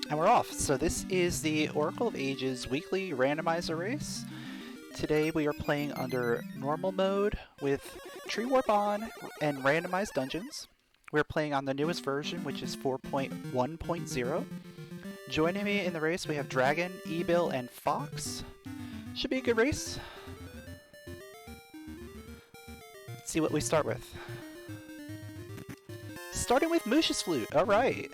And we're off. So this is the Oracle of Ages weekly randomizer race. Today we are playing under normal mode with Tree Warp on and randomized dungeons. We're playing on the newest version, which is 4.1.0. Joining me in the race we have Dragon, Ebill, and Fox. Should be a good race. Let's see what we start with. Starting with Moosh's Flute. Alright.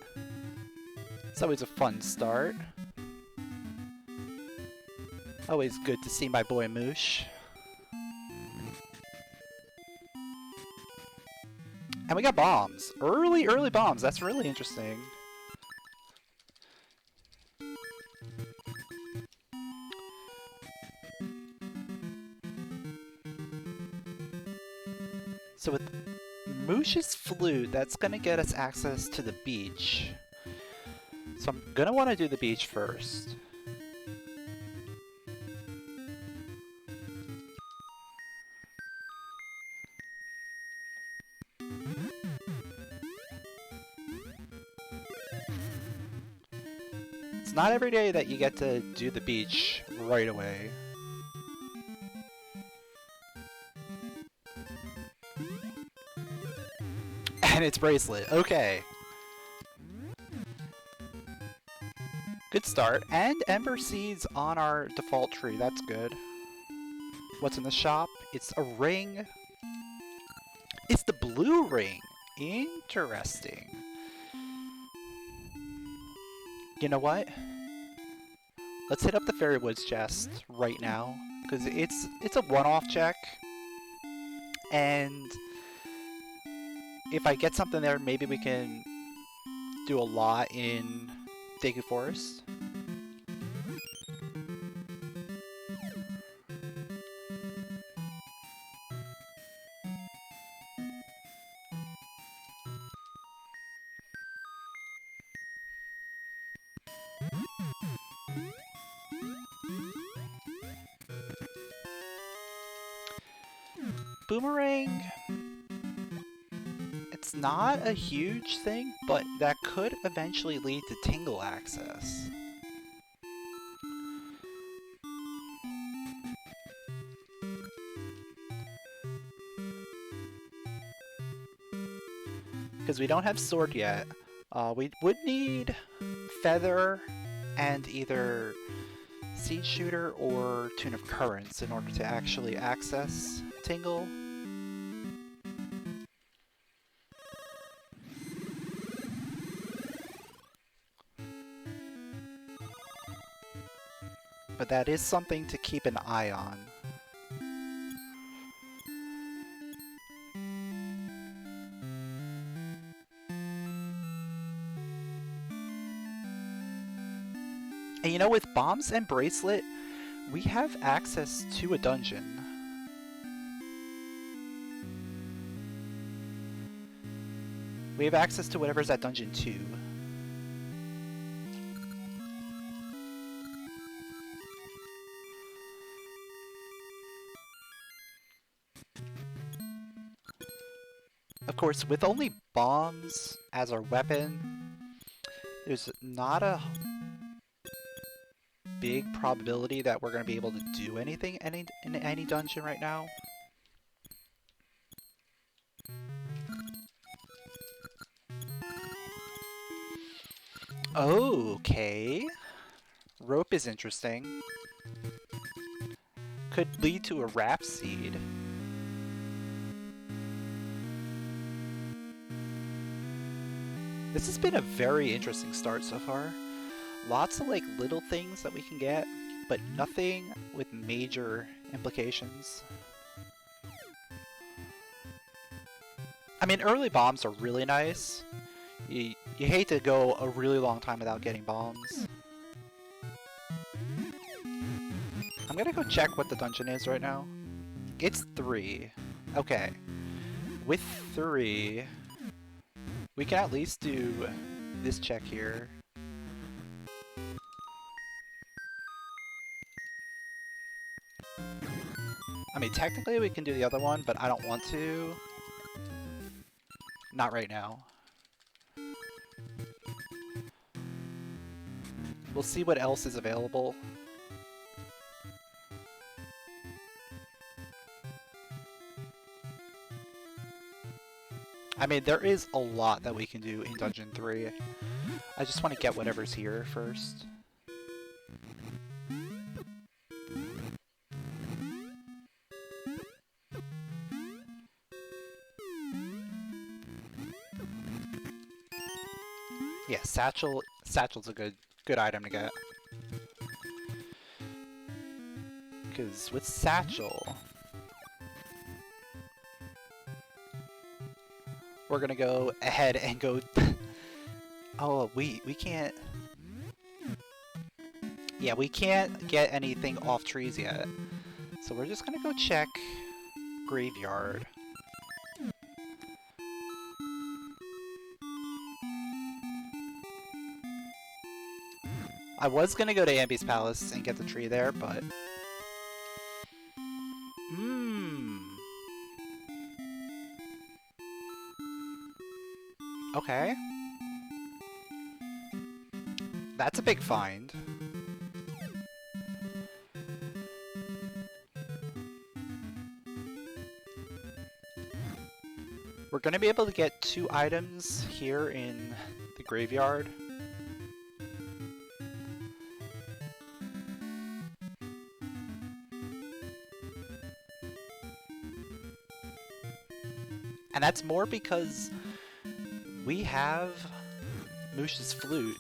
It's always a fun start. Always good to see my boy Moosh. And we got bombs. Early bombs. That's really interesting. So with Moosh's Flute, that's going to get us access to the beach. So I'm going to want to do the beach first. It's not every day that you get to do the beach right away. And it's Bracelet. Okay. Good start. And Ember Seeds on our default tree. That's good. What's in the shop? It's a ring. It's the blue ring. Interesting. You know what? Let's hit up the Fairy Woods chest right now. Because it's a one-off check. And if I get something there, maybe we can do a lot in Deku Forest. Boomerang, it's not a huge thing, but that could eventually lead to Tingle access. Because we don't have Sword yet. We would need Feather and either Seed Shooter or Tune of Currents in order to actually access Tingle. But that is something to keep an eye on. And you know, with Bombs and Bracelet, we have access to a dungeon. We have access to whatever's at Dungeon 2. Of course, with only bombs as our weapon, there's not a big probability that we're going to be able to do anything in any dungeon right now. Okay. Rope is interesting. Could lead to a Rap Seed. This has been a very interesting start so far. Lots of like little things that we can get, but nothing with major implications. I mean, early bombs are really nice. You hate to go a really long time without getting bombs. I'm gonna go check what the dungeon is right now. It's 3. Okay. With 3, we can at least do this check here. I mean, technically we can do the other one, but I don't want to. Not right now. We'll see what else is available. I mean, there is a lot that we can do in Dungeon 3. I just want to get whatever's here first. Yeah, satchel's a good item to get. Because with satchel, we're gonna go ahead and go. Oh, we can't. Yeah, we can't get anything off trees yet. So we're just gonna go check graveyard. I was gonna go to Ambi's Palace and get the tree there, but... Okay. That's a big find. We're gonna be able to get 2 items here in the graveyard. And that's more because we have Moosh's flute,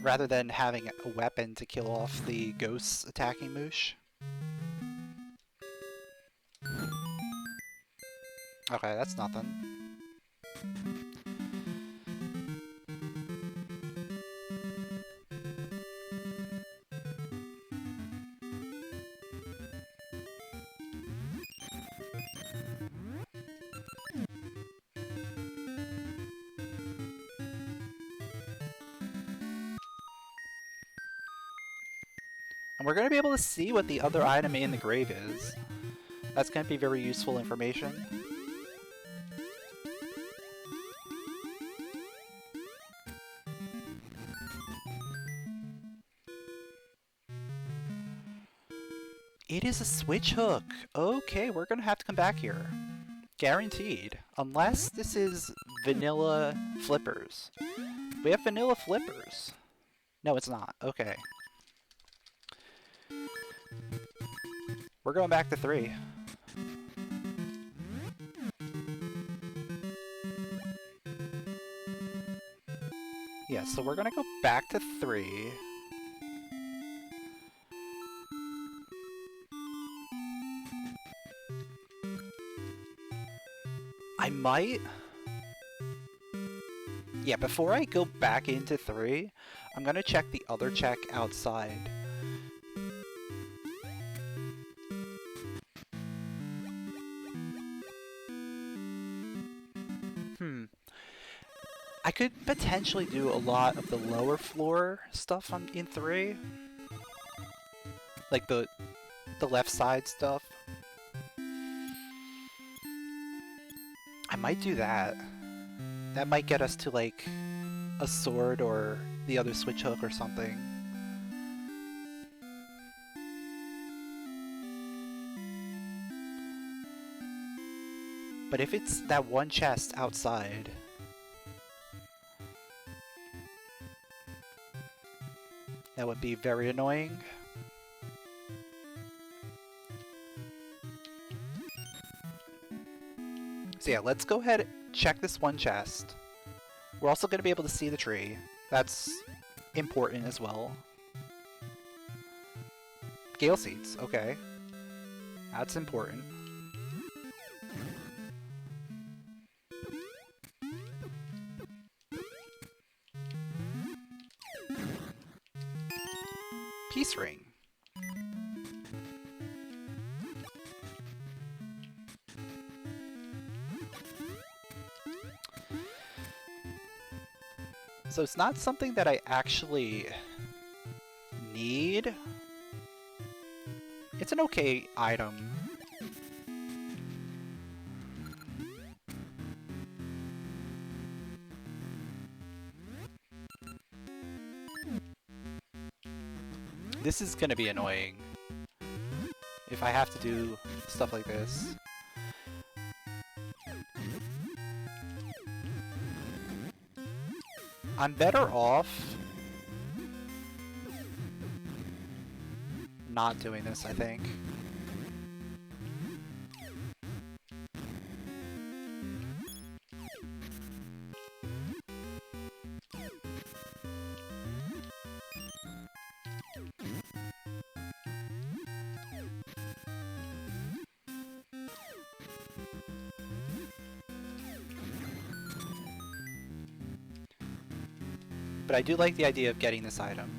rather than having a weapon to kill off the ghosts attacking Moosh. Okay, that's nothing. And we're going to be able to see what the other item in the grave is. That's going to be very useful information. It is a switch hook. Okay, we're going to have to come back here. Guaranteed. Unless this is vanilla flippers. We have vanilla flippers. No, it's not. Okay. We're going back to 3. Yeah, so we're gonna go back to 3. I might... Yeah, before I go back into 3, I'm gonna check the other check outside. I could potentially do a lot of the lower floor stuff in 3. Like the left side stuff. I might do that. That might get us to like a sword or the other switch hook or something. But if it's that one chest outside... that would be very annoying. So yeah, let's go ahead and check this one chest. We're also going to be able to see the tree. That's important as well. Gale seeds, okay. That's important. Peace ring. So it's not something that I actually need. It's an okay item. This is gonna be annoying if I have to do stuff like this. I'm better off not doing this, I think. But I do like the idea of getting this item.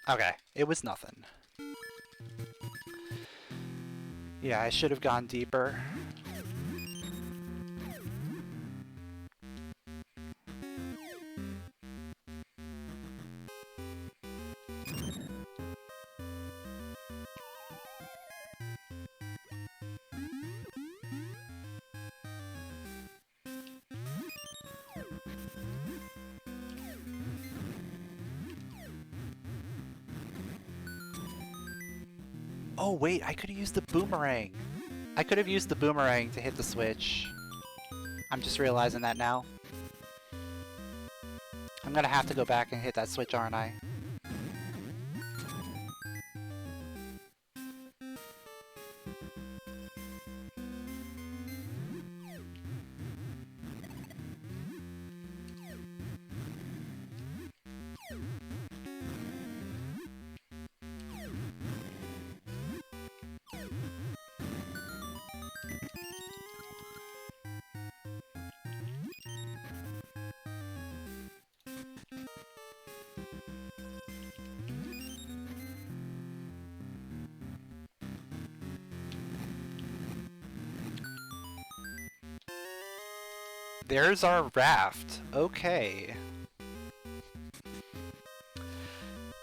Okay, it was nothing. Yeah, I should have gone deeper. Oh wait, I could have used the boomerang. I could have used the boomerang to hit the switch. I'm just realizing that now. I'm gonna have to go back and hit that switch, aren't I? There's our raft. Okay.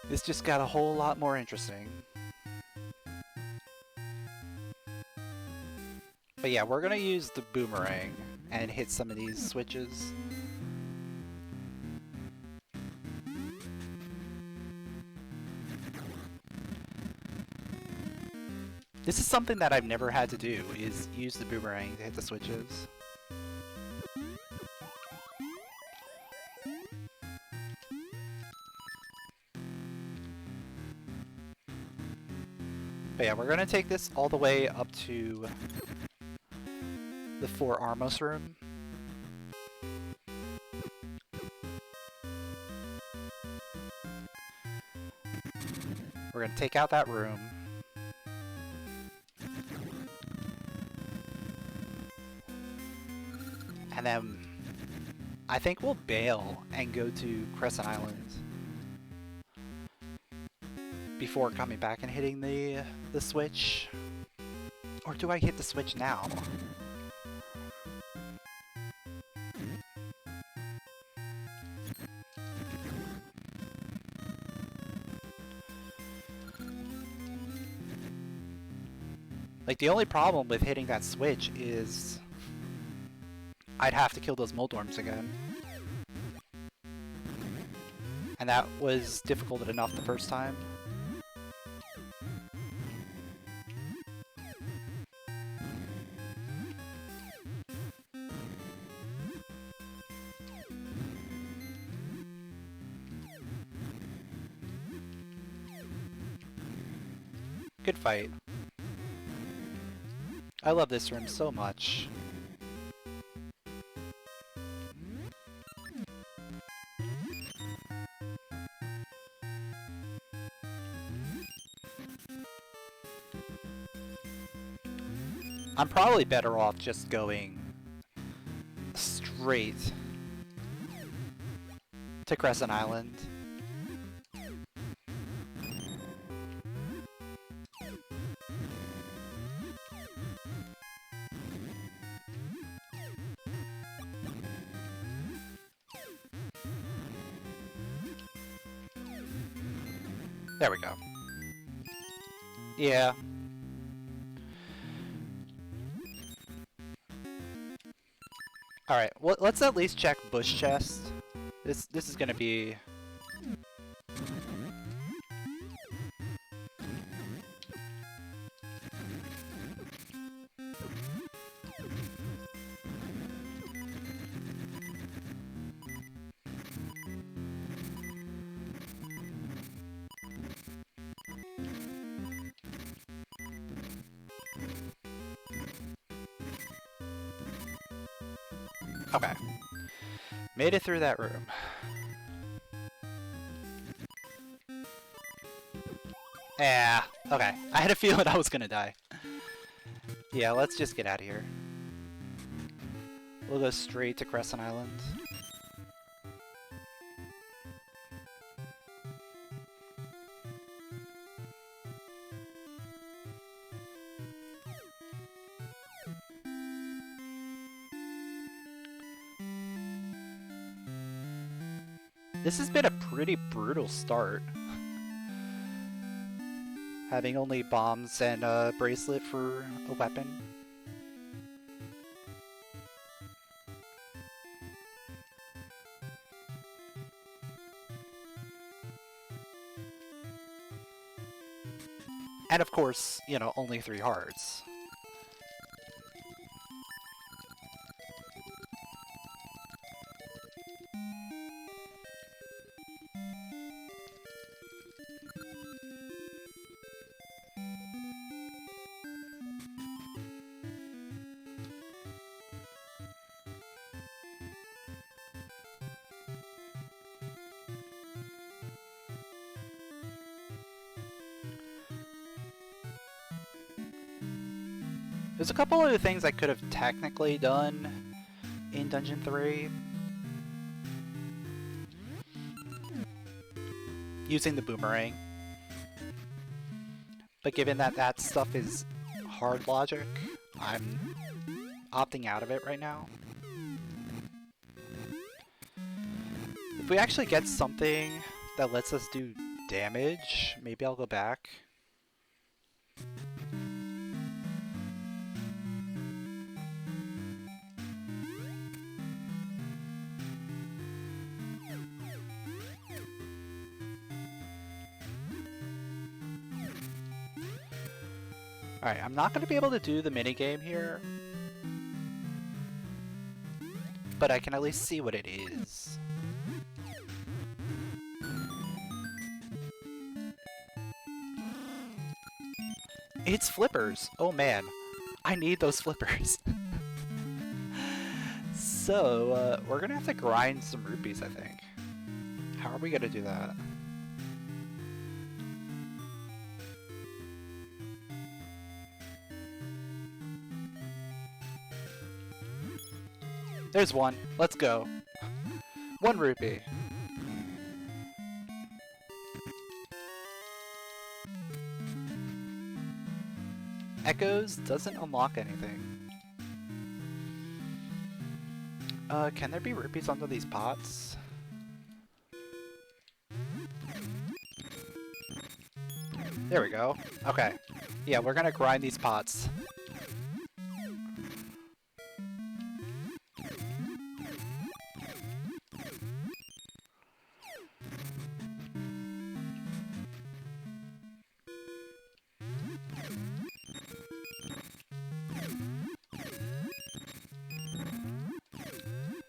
This just got a whole lot more interesting. But yeah, we're gonna use the boomerang and hit some of these switches. This is something that I've never had to do, is use the boomerang to hit the switches. But yeah, we're gonna take this all the way up to the 4 Armos room. We're gonna take out that room. And then I think we'll bail and go to Crescent Island before coming back and hitting the switch. Or do I hit the switch now? Like, the only problem with hitting that switch is I'd have to kill those Moldorms again. And that was difficult enough the first time. Good fight. I love this room so much. I'm probably better off just going straight to Crescent Island. There we go. Yeah. Alright, well, let's at least check bush chest. This is gonna be... Okay. Made it through that room. Yeah, okay. I had a feeling I was gonna die. Yeah, let's just get out of here. We'll go straight to Crescent Island. This has been a pretty brutal start. Having only bombs and a bracelet for a weapon. And of course, you know, only 3 hearts. There's a couple other things I could have technically done in Dungeon 3. Using the boomerang. But given that that stuff is hard logic, I'm opting out of it right now. If we actually get something that lets us do damage, maybe I'll go back. Alright, I'm not going to be able to do the minigame here, but I can at least see what it is. It's flippers! Oh man, I need those flippers. So, we're going to have to grind some rupees, I think. How are we going to do that? There's one. Let's go. 1 rupee. Echoes doesn't unlock anything. Can there be rupees under these pots? There we go. Okay. Yeah, we're gonna grind these pots.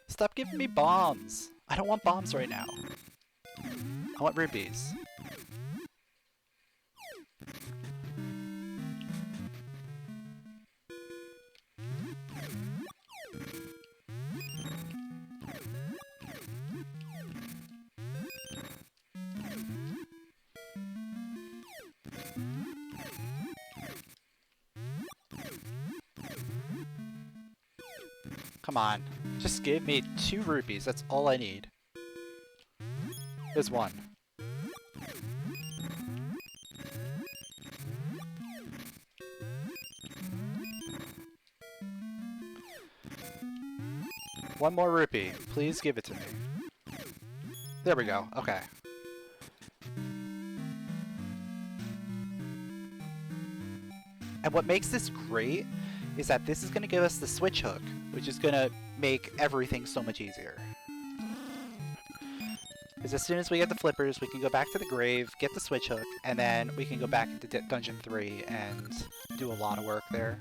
Stop giving me bombs! I don't want bombs right now. I want rupees. Come on. Just give me 2 rupees, that's all I need. There's one. One more rupee. Please give it to me. There we go. Okay. And what makes this great is that this is going to give us the switch hook, which is going to make everything so much easier. Because as soon as we get the flippers, we can go back to the grave, get the switch hook, and then we can go back into Dungeon 3 and do a lot of work there.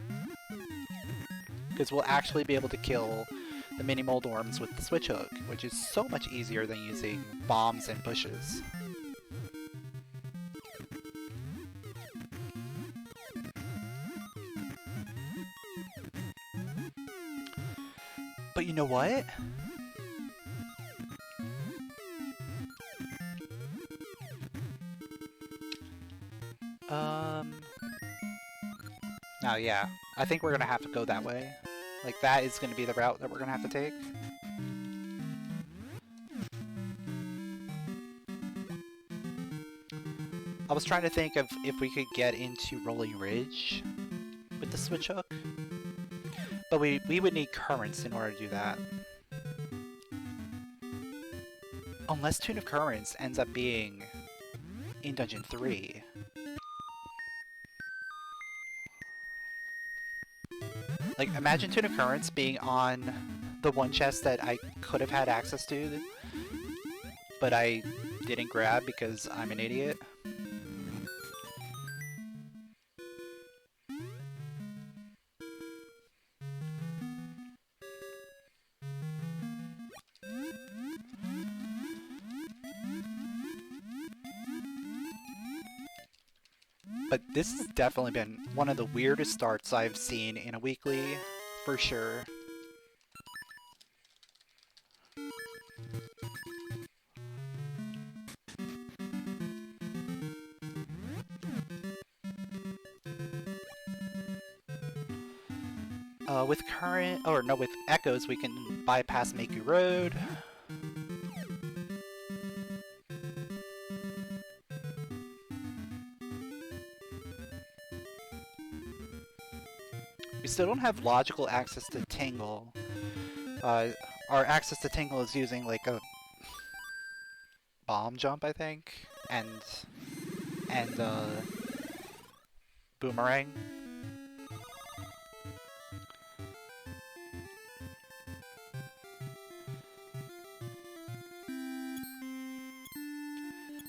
Because we'll actually be able to kill the mini Moldorms with the switch hook, which is so much easier than using bombs and bushes. But you know what? Oh yeah, I think we're gonna have to go that way. Like, that is gonna be the route that we're gonna have to take. I was trying to think of if we could get into Rolling Ridge with the switch hook. But we would need currents in order to do that. Unless Tune of Currents ends up being in Dungeon 3. Like, imagine Tune of Currents being on the one chest that I could have had access to, but I didn't grab because I'm an idiot. But this has definitely been one of the weirdest starts I've seen in a weekly, for sure. With current, or no, with echoes, we can bypass Maku Road. We still don't have logical access to Tangle. Our access to Tangle is using like a bomb jump, I think, and boomerang.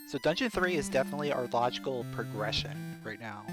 So Dungeon 3 is definitely our logical progression right now.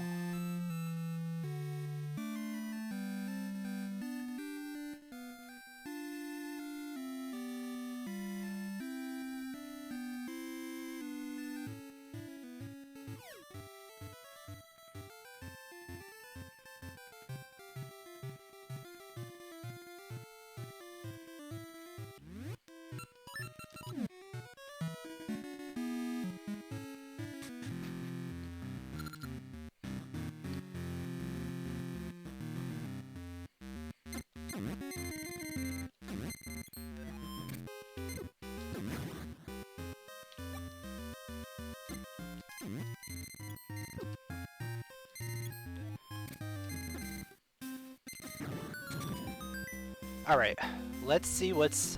Alright, let's see what's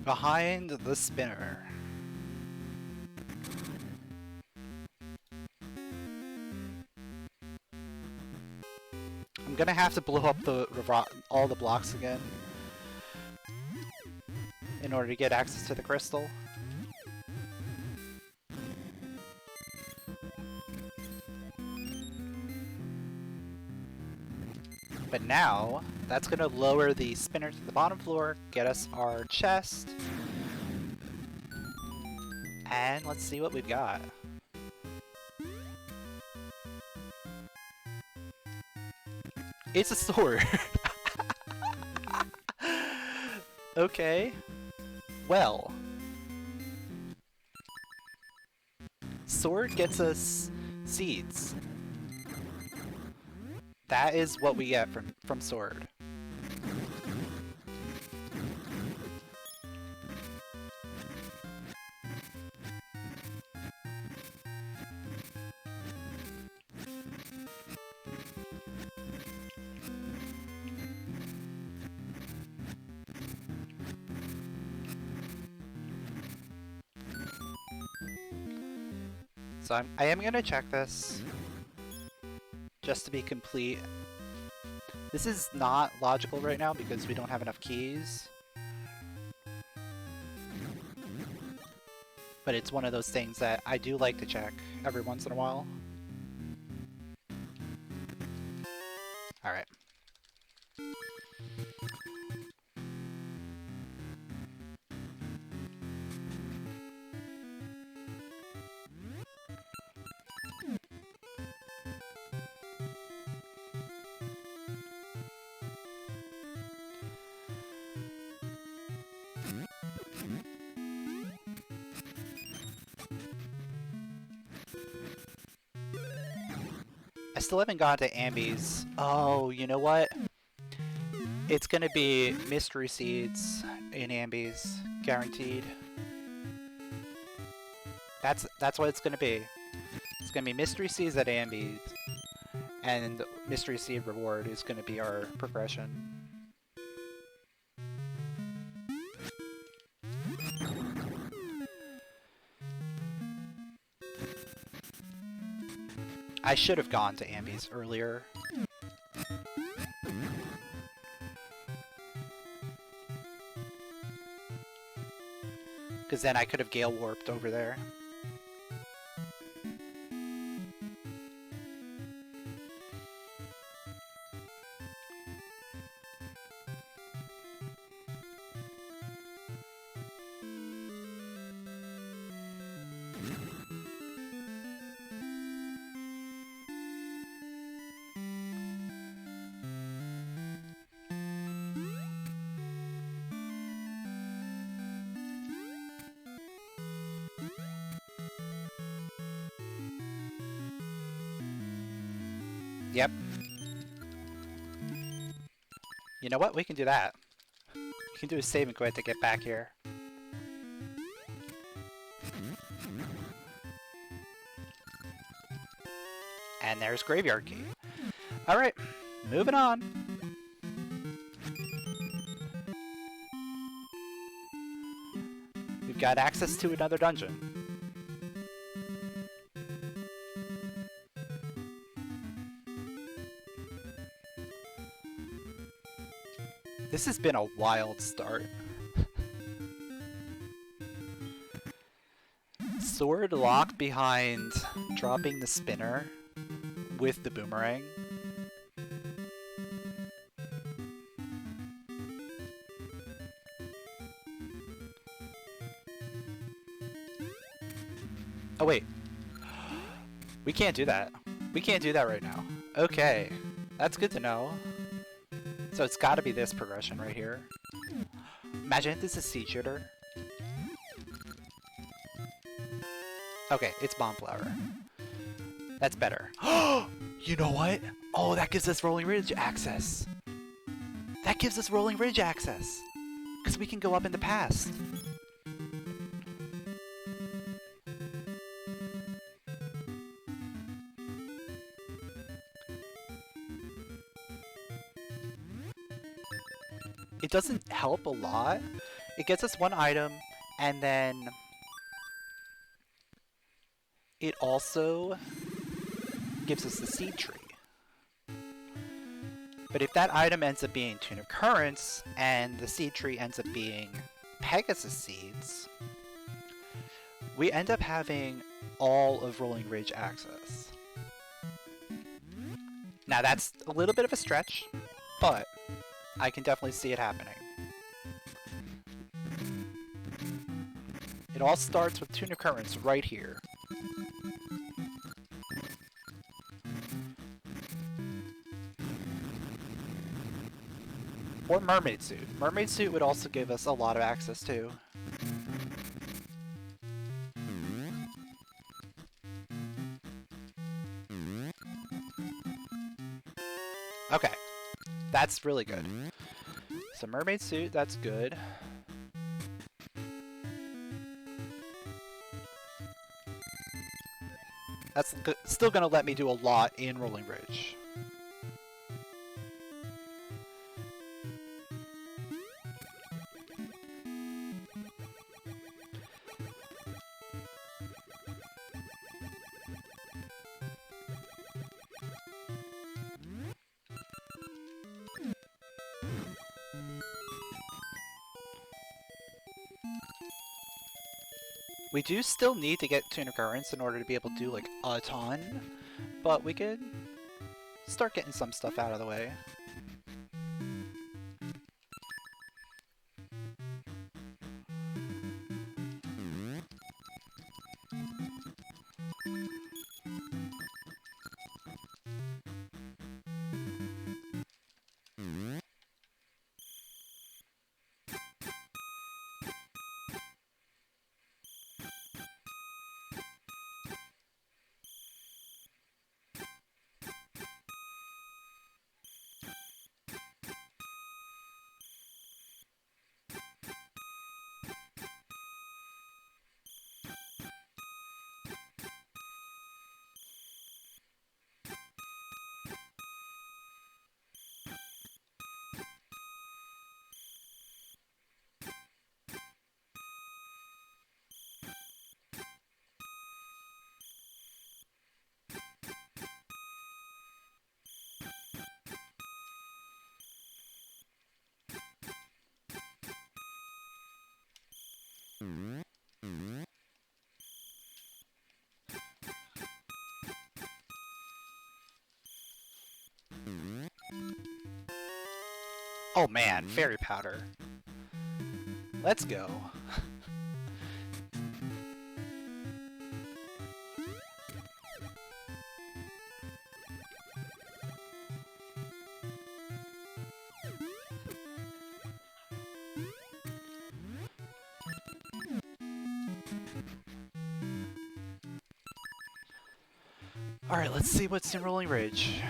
behind the spinner. I'm gonna have to blow up all the blocks again in order to get access to the crystal. But now, that's gonna lower the spinner to the bottom floor, get us our chest, and let's see what we've got. It's a sword! Okay. Well. Sword gets us seeds. That is what we get from sword. So I am gonna check this just to be complete. This is not logical right now because we don't have enough keys. But it's one of those things that I do like to check every once in a while. Alright. I still haven't gone to Ambi's. Oh, you know what? It's gonna be mystery seeds in Ambi's, guaranteed. That's what it's gonna be. It's gonna be mystery seeds at Ambi's, and mystery seed reward is gonna be our progression. I should have gone to Ambi's earlier. Because then I could have Gale Warped over there. Yep. You know what? We can do that. We can do a save and quit to get back here. And there's Graveyard Key. Alright, moving on. We've got access to another dungeon. This has been a wild start. Sword locked behind dropping the spinner with the boomerang. Oh wait. We can't do that. We can't do that right now. Okay. That's good to know. So it's gotta be this progression right here. Imagine if this is Seed Shooter. Okay, it's Bomb Flower. That's better. You know what? Oh, that gives us Rolling Ridge access. That gives us Rolling Ridge access. Because we can go up in the past. It doesn't help a lot. It gets us one item, and then it also gives us the seed tree. But if that item ends up being Tune of Currents, and the seed tree ends up being Pegasus seeds, we end up having all of Rolling Ridge access. Now that's a little bit of a stretch, but I can definitely see it happening. It all starts with Tune of Currents right here. Or Mermaid Suit. Mermaid Suit would also give us a lot of access too. Okay. That's really good. So Mermaid Suit, that's good. That's still gonna let me do a lot in Rolling Ridge. We do still need to get tuner currents in order to be able to do like a ton, but we could start getting some stuff out of the way. Oh man, fairy powder. Let's go. Alright, let's see what's in Rolling Ridge.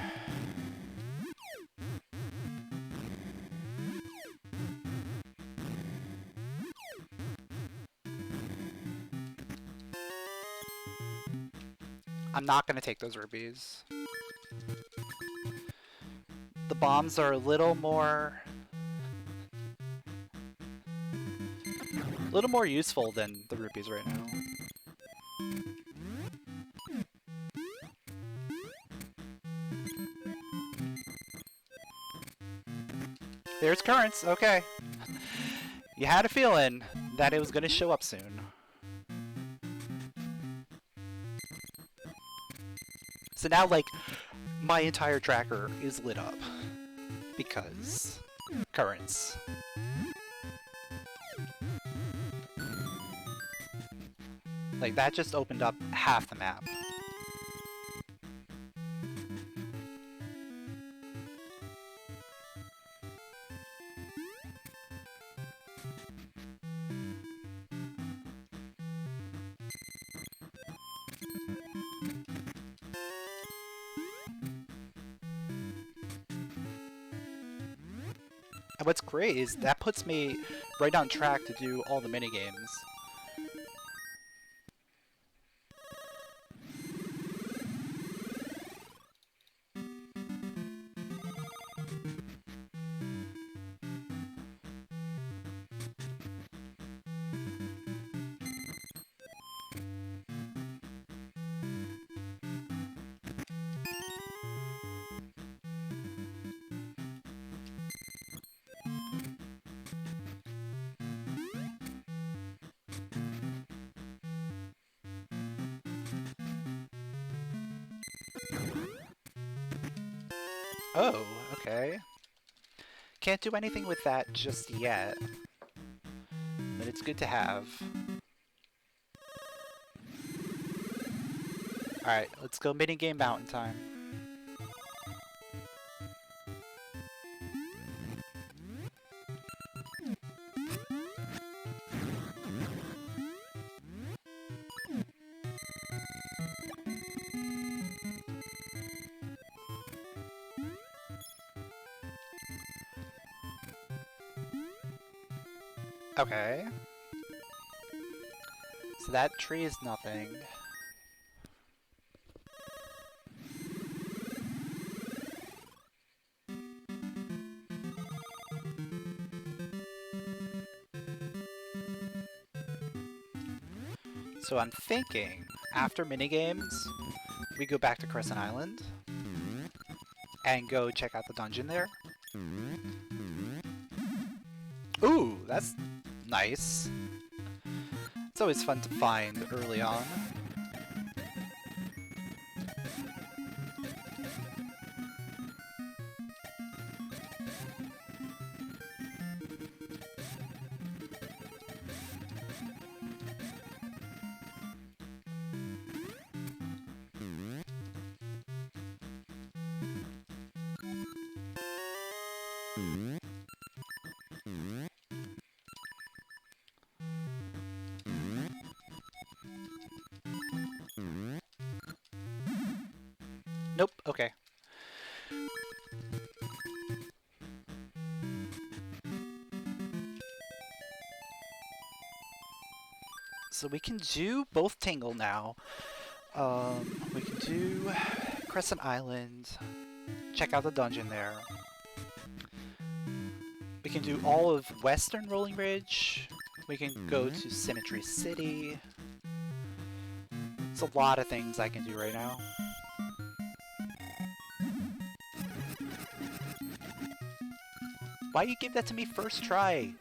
I'm not gonna take those rubies. The bombs are a little more useful than the rupees right now. There's currents, okay. You had a feeling that it was gonna show up soon. So now, like, my entire tracker is lit up. Because currents. Like, that just opened up half the map. And what's great is that puts me right on track to do all the minigames. Oh, okay. Can't do anything with that just yet. But it's good to have. Alright, let's go minigame mountain time. Okay. So that tree is nothing. So I'm thinking, after minigames, we go back to Crescent Island and go check out the dungeon there. Ooh, that's nice. It's always fun to find early on. Nope, okay. So we can do both Tingle now. We can do Crescent Island, check out the dungeon there. We can do all of Western Rolling Ridge. We can go to Symmetry City. It's a lot of things I can do right now. Why you give that to me first try?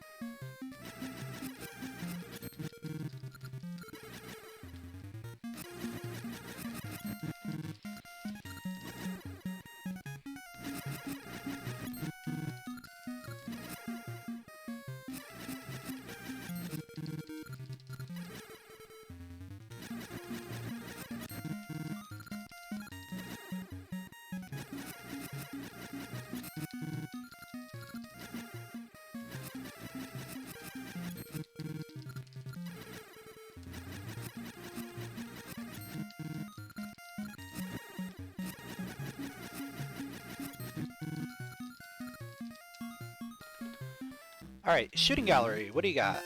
Alright, shooting gallery, what do you got?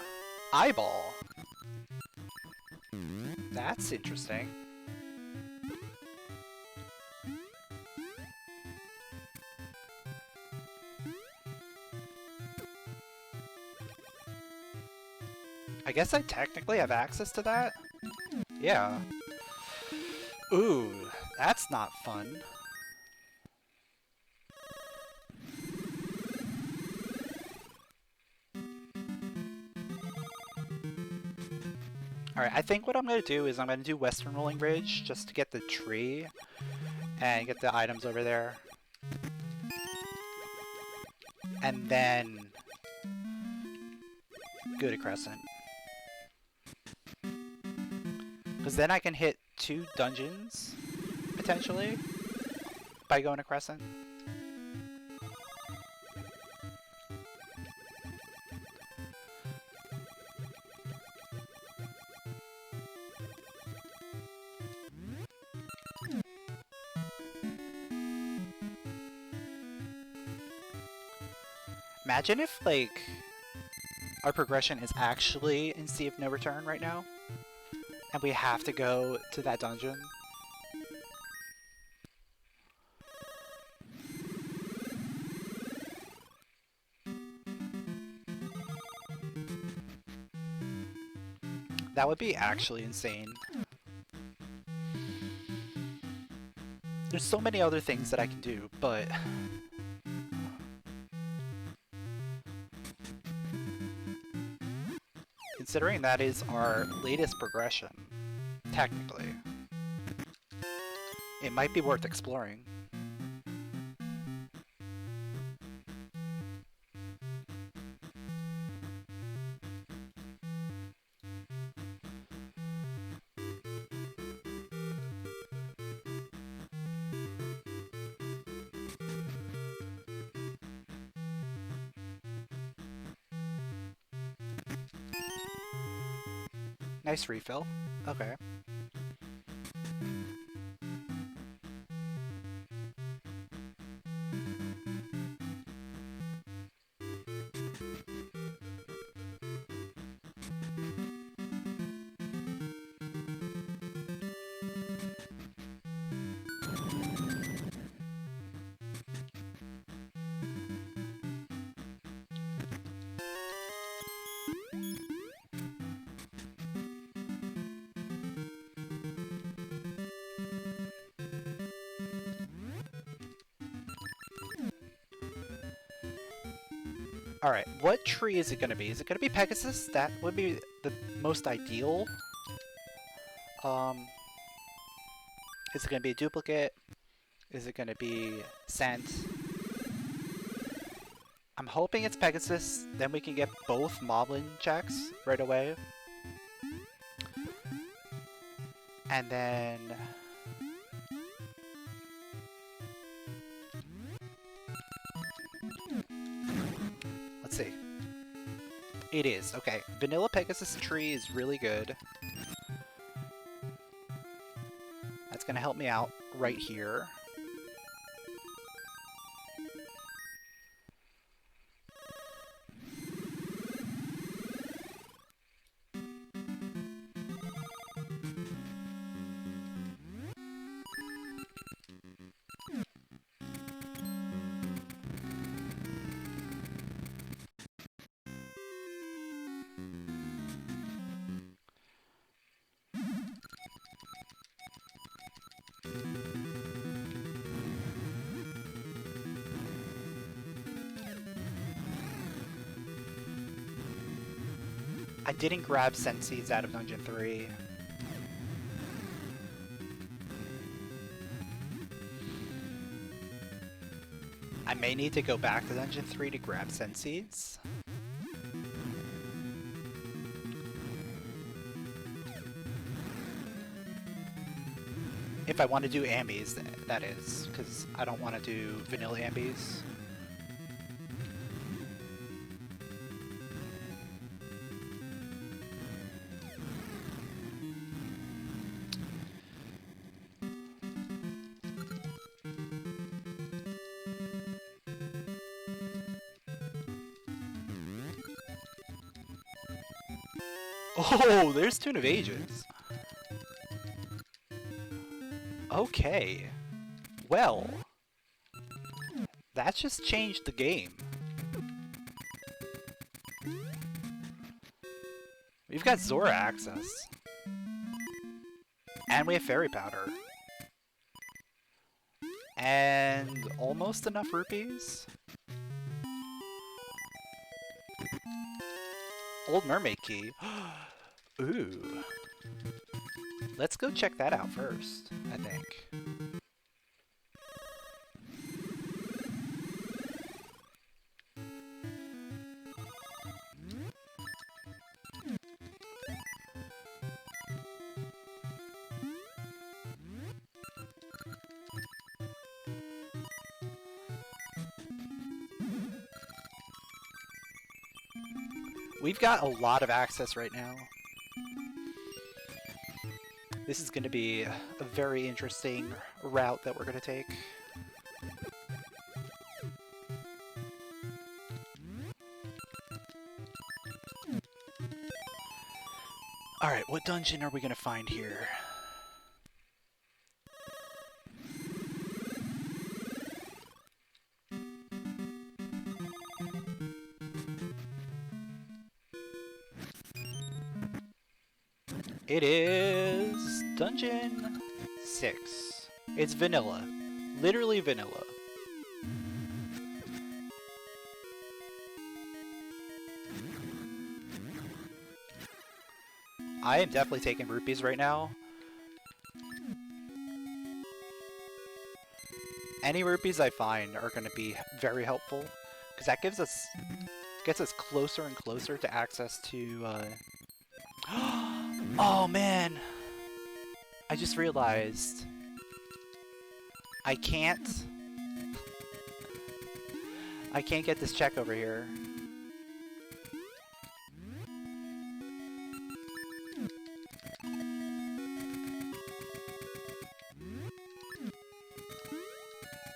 Eyeball. That's interesting. I guess I technically have access to that? Yeah. Ooh, that's not fun. Alright, I think what I'm going to do is I'm going to do Western Rolling Bridge just to get the tree and get the items over there. And then go to Crescent. Because then I can hit 2 dungeons, potentially, by going to Crescent. Imagine if, like, our progression is actually in Sea of No Return right now, and we have to go to that dungeon. That would be actually insane. There's so many other things that I can do, but considering that is our latest progression, technically, it might be worth exploring. Nice refill. Okay. Alright, what tree is it going to be? Is it going to be Pegasus? That would be the most ideal. Is it going to be a duplicate? Is it going to be Scent? I'm hoping it's Pegasus, then we can get both Moblin checks right away. And then... let's see. It is, okay. Vanilla Pegasus tree is really good. That's gonna help me out right here. I didn't grab Scent Seeds out of Dungeon 3. I may need to go back to Dungeon 3 to grab Scent Seeds. If I want to do ambies, that is, because I don't want to do vanilla ambies. Oh, there's Tune of Ages. Okay. Well, that just changed the game. We've got Zora access. And we have Fairy Powder. And almost enough rupees. Old Mermaid Key. Ooh. Let's go check that out first, I think. We've got a lot of access right now. This is going to be a very interesting route that we're going to take. Alright, what dungeon are we going to find here? It is Dungeon 6. It's vanilla. Literally vanilla. I am definitely taking rupees right now. Any rupees I find are going to be very helpful, because that gets us closer and closer to access to oh man! I just realized I can't get this check over here.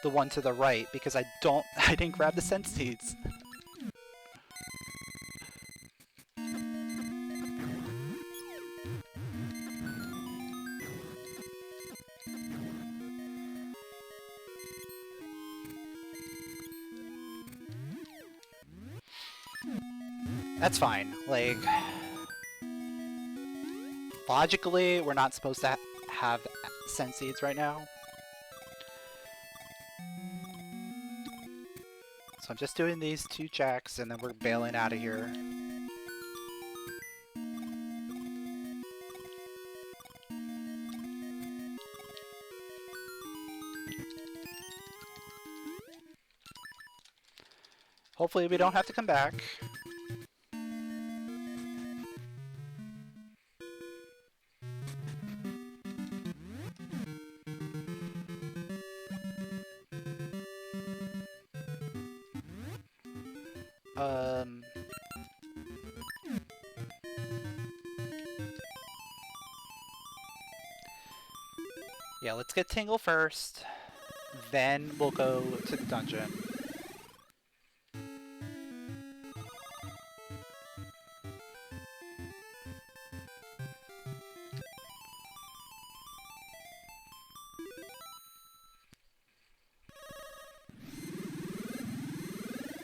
The one to the right, because I didn't grab the Scent Seeds. That's fine. Like, logically, we're not supposed to have Scent Seeds right now. I'm just doing these 2 checks and then we're bailing out of here. Hopefully we don't have to come back. Yeah, let's get Tingle first, then we'll go to the dungeon.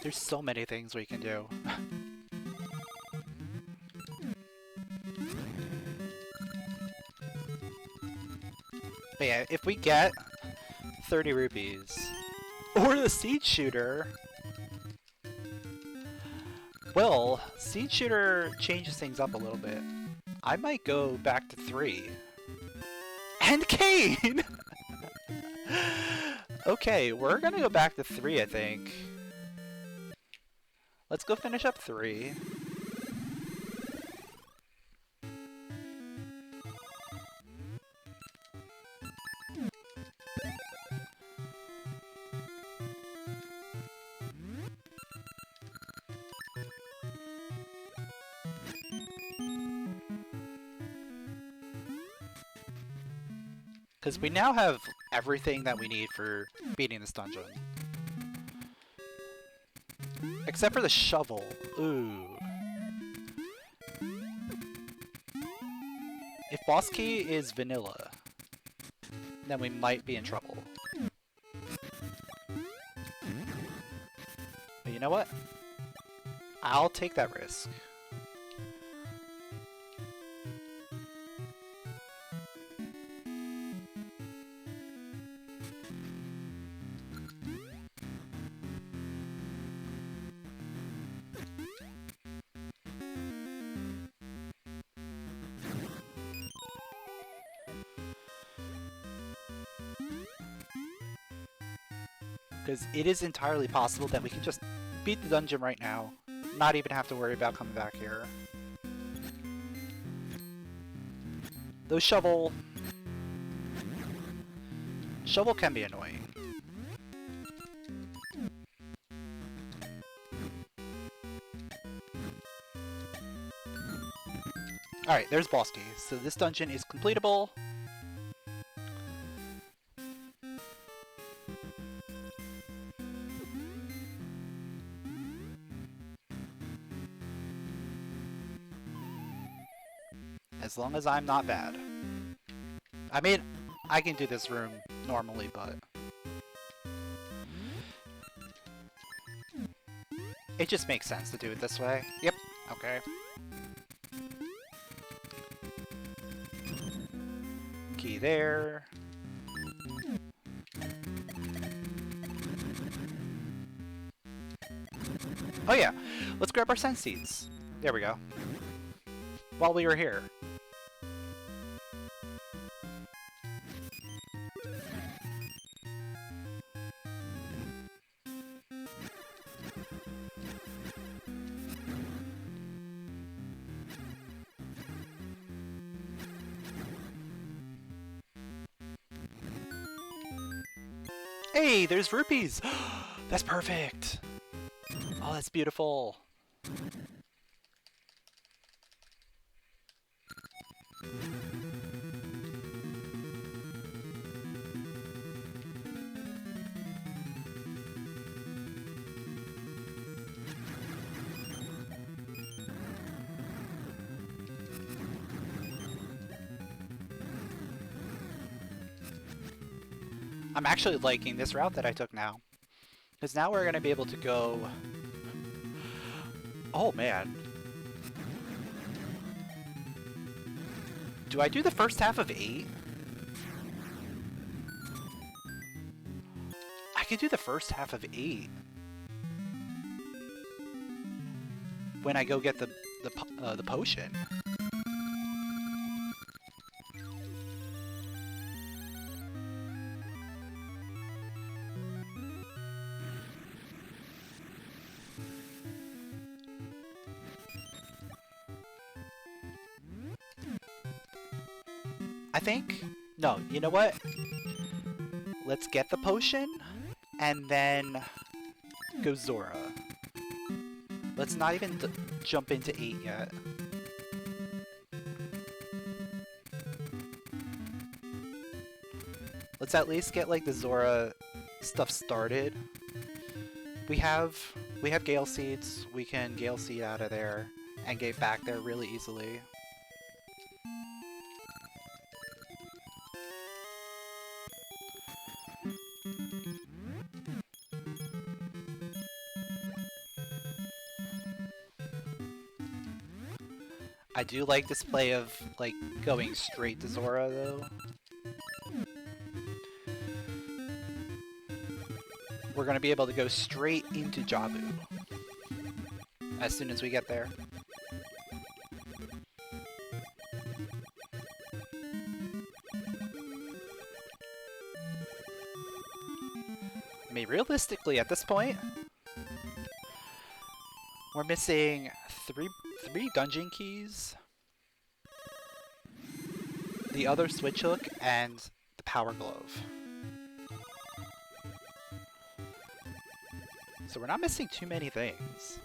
There's so many things we can do. But yeah, if we get 30 rupees, or the seed shooter, well, seed shooter changes things up a little bit. I might go back to 3. And Kane! Okay, we're gonna go back to 3, I think. Let's go finish up 3. Because we now have everything that we need for beating this dungeon. Except for the shovel. Ooh. If boss key is vanilla, then we might be in trouble. But you know what? I'll take that risk. Because it is entirely possible that we can just beat the dungeon right now, not even have to worry about coming back here. Though shovel can be annoying. Alright, there's boss keys. So this dungeon is completable. As long as I'm not bad. I mean, I can do this room normally, but it just makes sense to do it this way. Yep, okay. Key there. Oh yeah, let's grab our sense seeds. There we go. While we were here. Hey, there's rupees! That's perfect! Oh, that's beautiful. I'm actually liking this route that I took now. Because now we're going to be able to go... Oh, man. Do I do the first half of 8? I could do the first half of 8. when I go get the potion. I think... No, you know what? Let's get the potion, and then go Zora. Let's not even jump into 8 yet. Let's at least get like the Zora stuff started. We have Gale Seeds. We can Gale Seed out of there and get back there really easily. I do like this play of like going straight to Zora though. We're gonna be able to go straight into Jabu as soon as we get there. I mean, realistically, at this point, we're missing three dungeon keys, the other switch hook, and the power glove. So we're not missing too many things.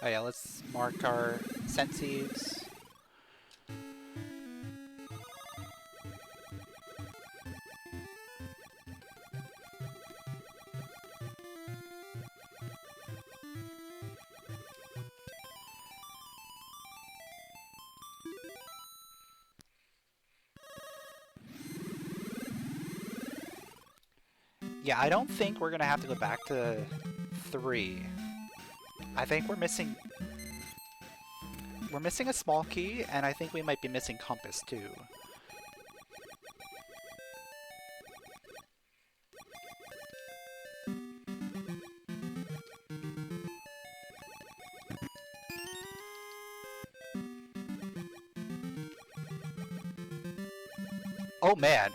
Oh yeah, let's mark our scent seeds. Yeah, I don't think we're gonna have to go back to 3. I think we're missing a small key, and I think we might be missing compass too. Oh man!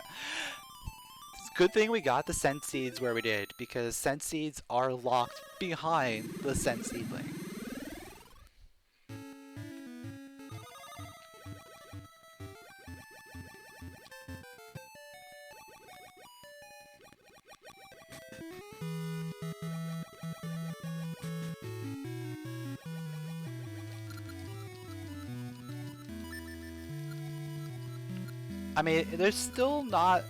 Good thing we got the scent seeds where we did, because scent seeds are locked behind the scent seedling. I mean, they're still not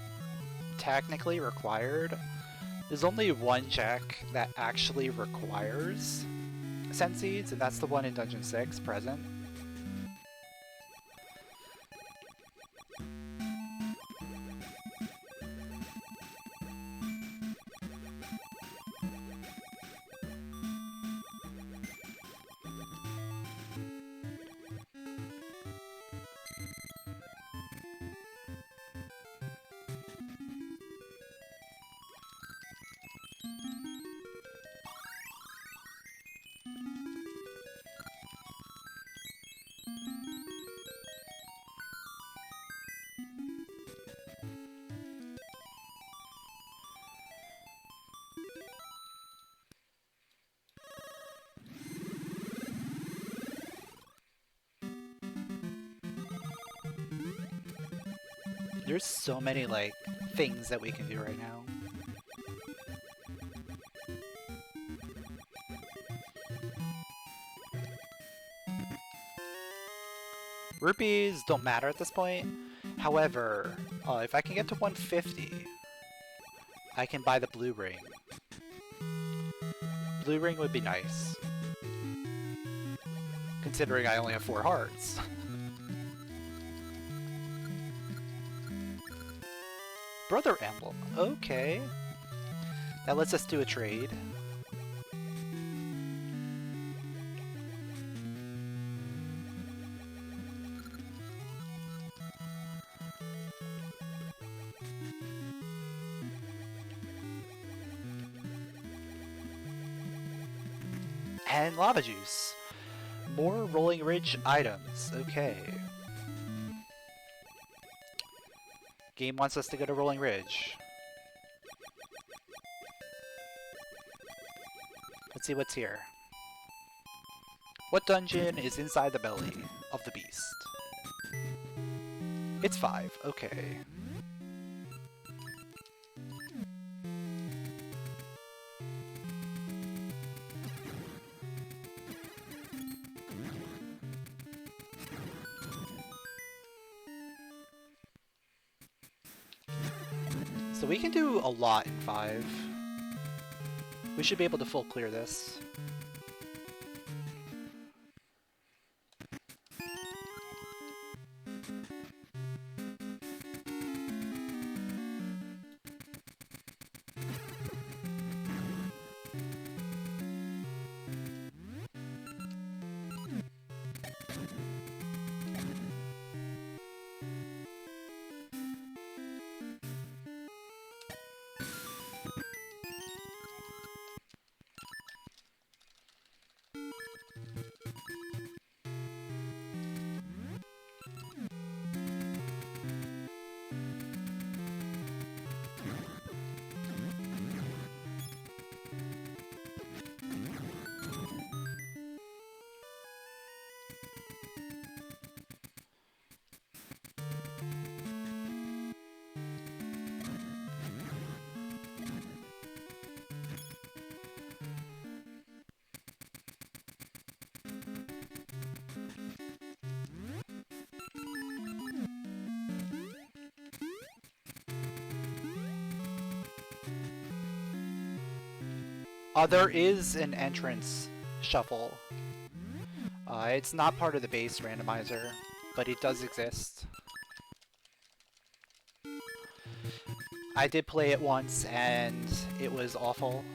technically required. There's only one check that actually requires scent seeds, and that's the one in Dungeon 6, present. There's so many, like, things that we can do right now. Rupees don't matter at this point. However, if I can get to 150, I can buy the blue ring. Blue ring would be nice, considering I only have 4 hearts. Brother emblem. Okay. That lets us do a trade. And lava juice. More Rolling Ridge items. Okay. Game wants us to go to Rolling Ridge. Let's see what's here. What dungeon is inside the belly of the beast? It's 5. Okay. So we can do a lot in 5. We should be able to full clear this. There is an entrance shuffle. It's not part of the base randomizer, but it does exist. I did play it once and it was awful.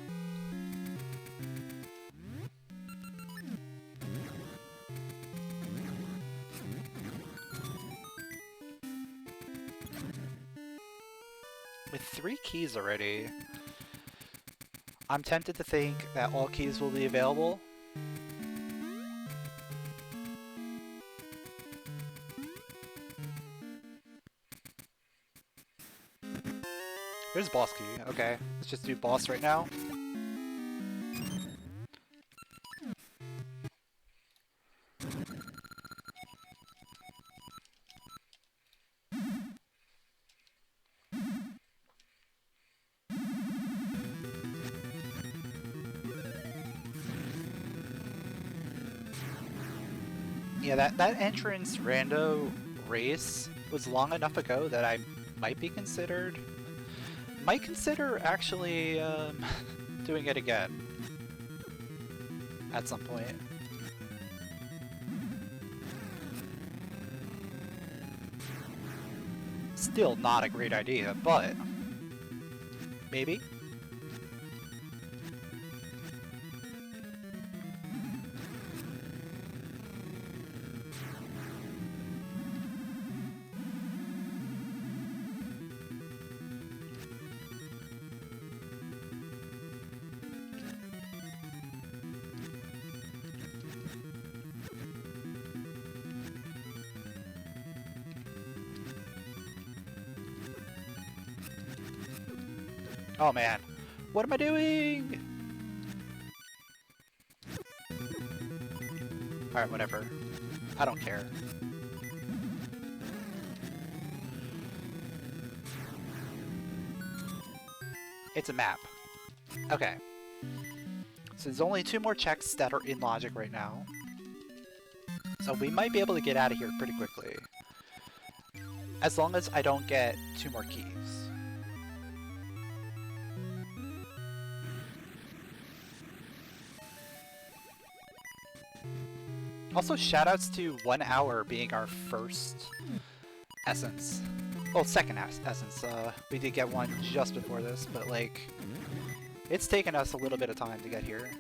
With 3 keys already, I'm tempted to think that all keys will be available. There's boss key. Okay, let's just do boss right now. Yeah, that entrance rando race was long enough ago that I might consider actually doing it again at some point. Still not a great idea, but maybe. Oh man, what am I doing? Alright, whatever. I don't care. It's a map. Okay. So there's only 2 more checks that are in logic right now. So we might be able to get out of here pretty quickly. As long as I don't get 2 more keys. Also, shoutouts to 1 hour being our first essence. Well, second essence. We did get one just before this, but like, it's taken us a little bit of time to get here.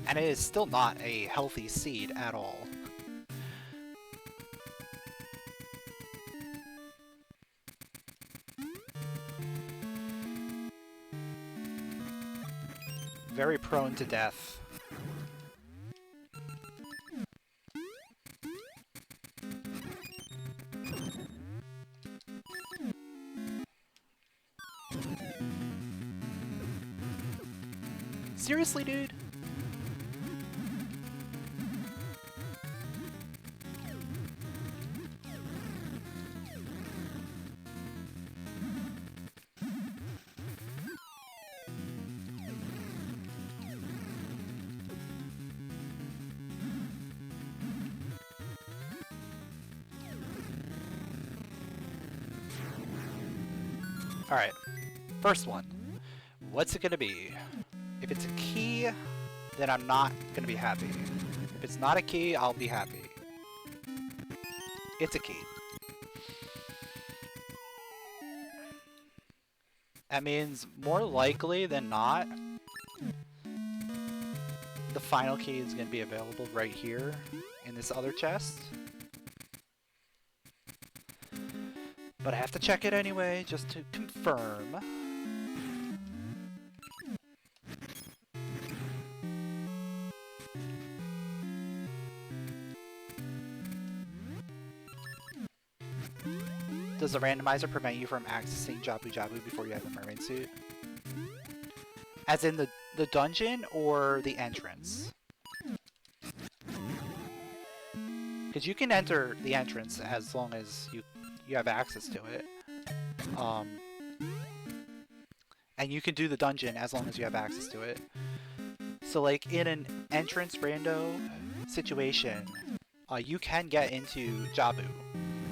And it is still not a healthy seed at all. Very prone to death. Seriously, dude? Alright, first one. What's it gonna be? If it's a key, then I'm not gonna be happy. If it's not a key, I'll be happy. It's a key. That means more likely than not, the final key is gonna be available right here in this other chest. But I have to check it anyway, just to confirm. Does the randomizer prevent you from accessing Jabu Jabu before you have the mermaid suit? As in the dungeon or the entrance? Because you can enter the entrance as long as you have access to it. And you can do the dungeon as long as you have access to it. So like in an entrance rando situation, you can get into Jabu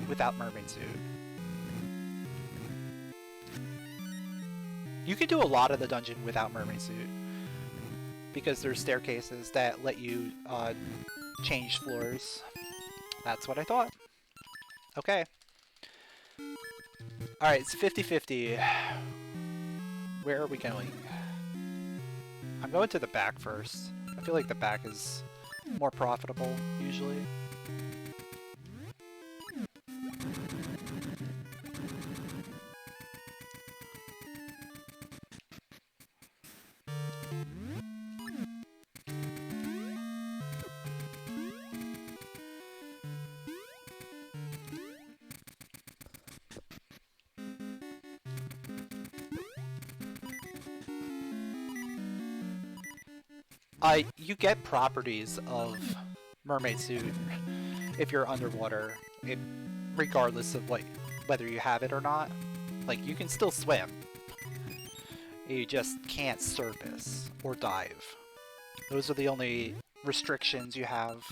without mermaid suit. You can do a lot of the dungeon without mermaid suit, because there's staircases that let you change floors. That's what I thought. Okay. Alright, it's 50-50. Where are we going? I'm going to the back first. I feel like the back is more profitable, usually. You get properties of mermaid suit if you're underwater, regardless of whether you have it or not. Like, you can still swim. You just can't surface or dive. Those are the only restrictions you have.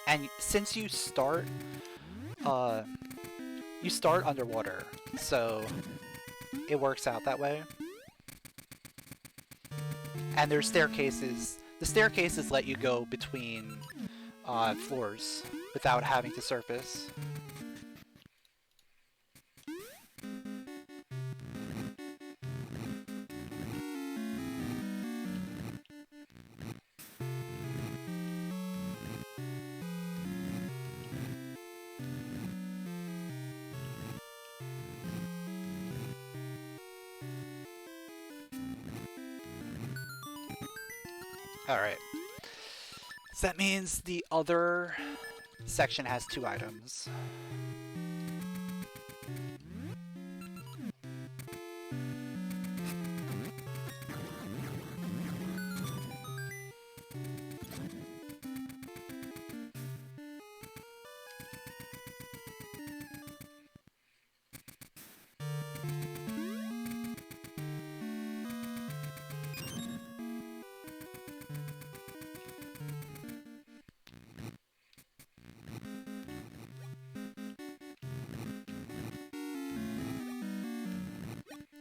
And since you start underwater, so it works out that way. And there's staircases. The staircases let you go between floors without having to surface. Alright. So that means the other section has 2 items.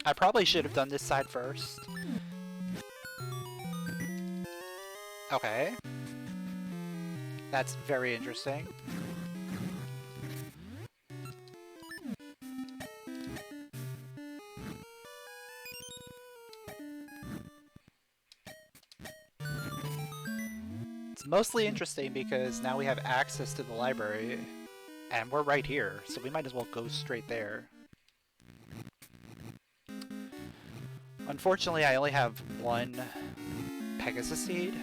I probably should have done this side first. Okay. That's very interesting. It's mostly interesting because now we have access to the library, and we're right here, so we might as well go straight there. Unfortunately, I only have one Pegasus seed.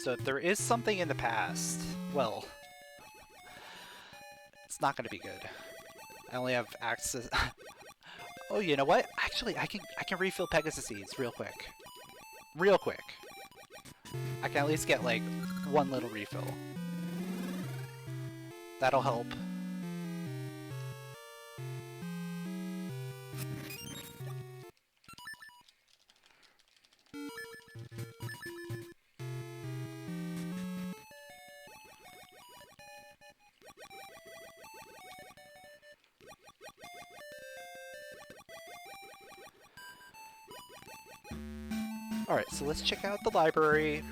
So if there is something in the past, well, it's not going to be good. I only have access. Oh, you know what? Actually, I can refill Pegasus seeds real quick. Real quick. I can at least get like one little refill. That'll help. Alright, so let's check out the library,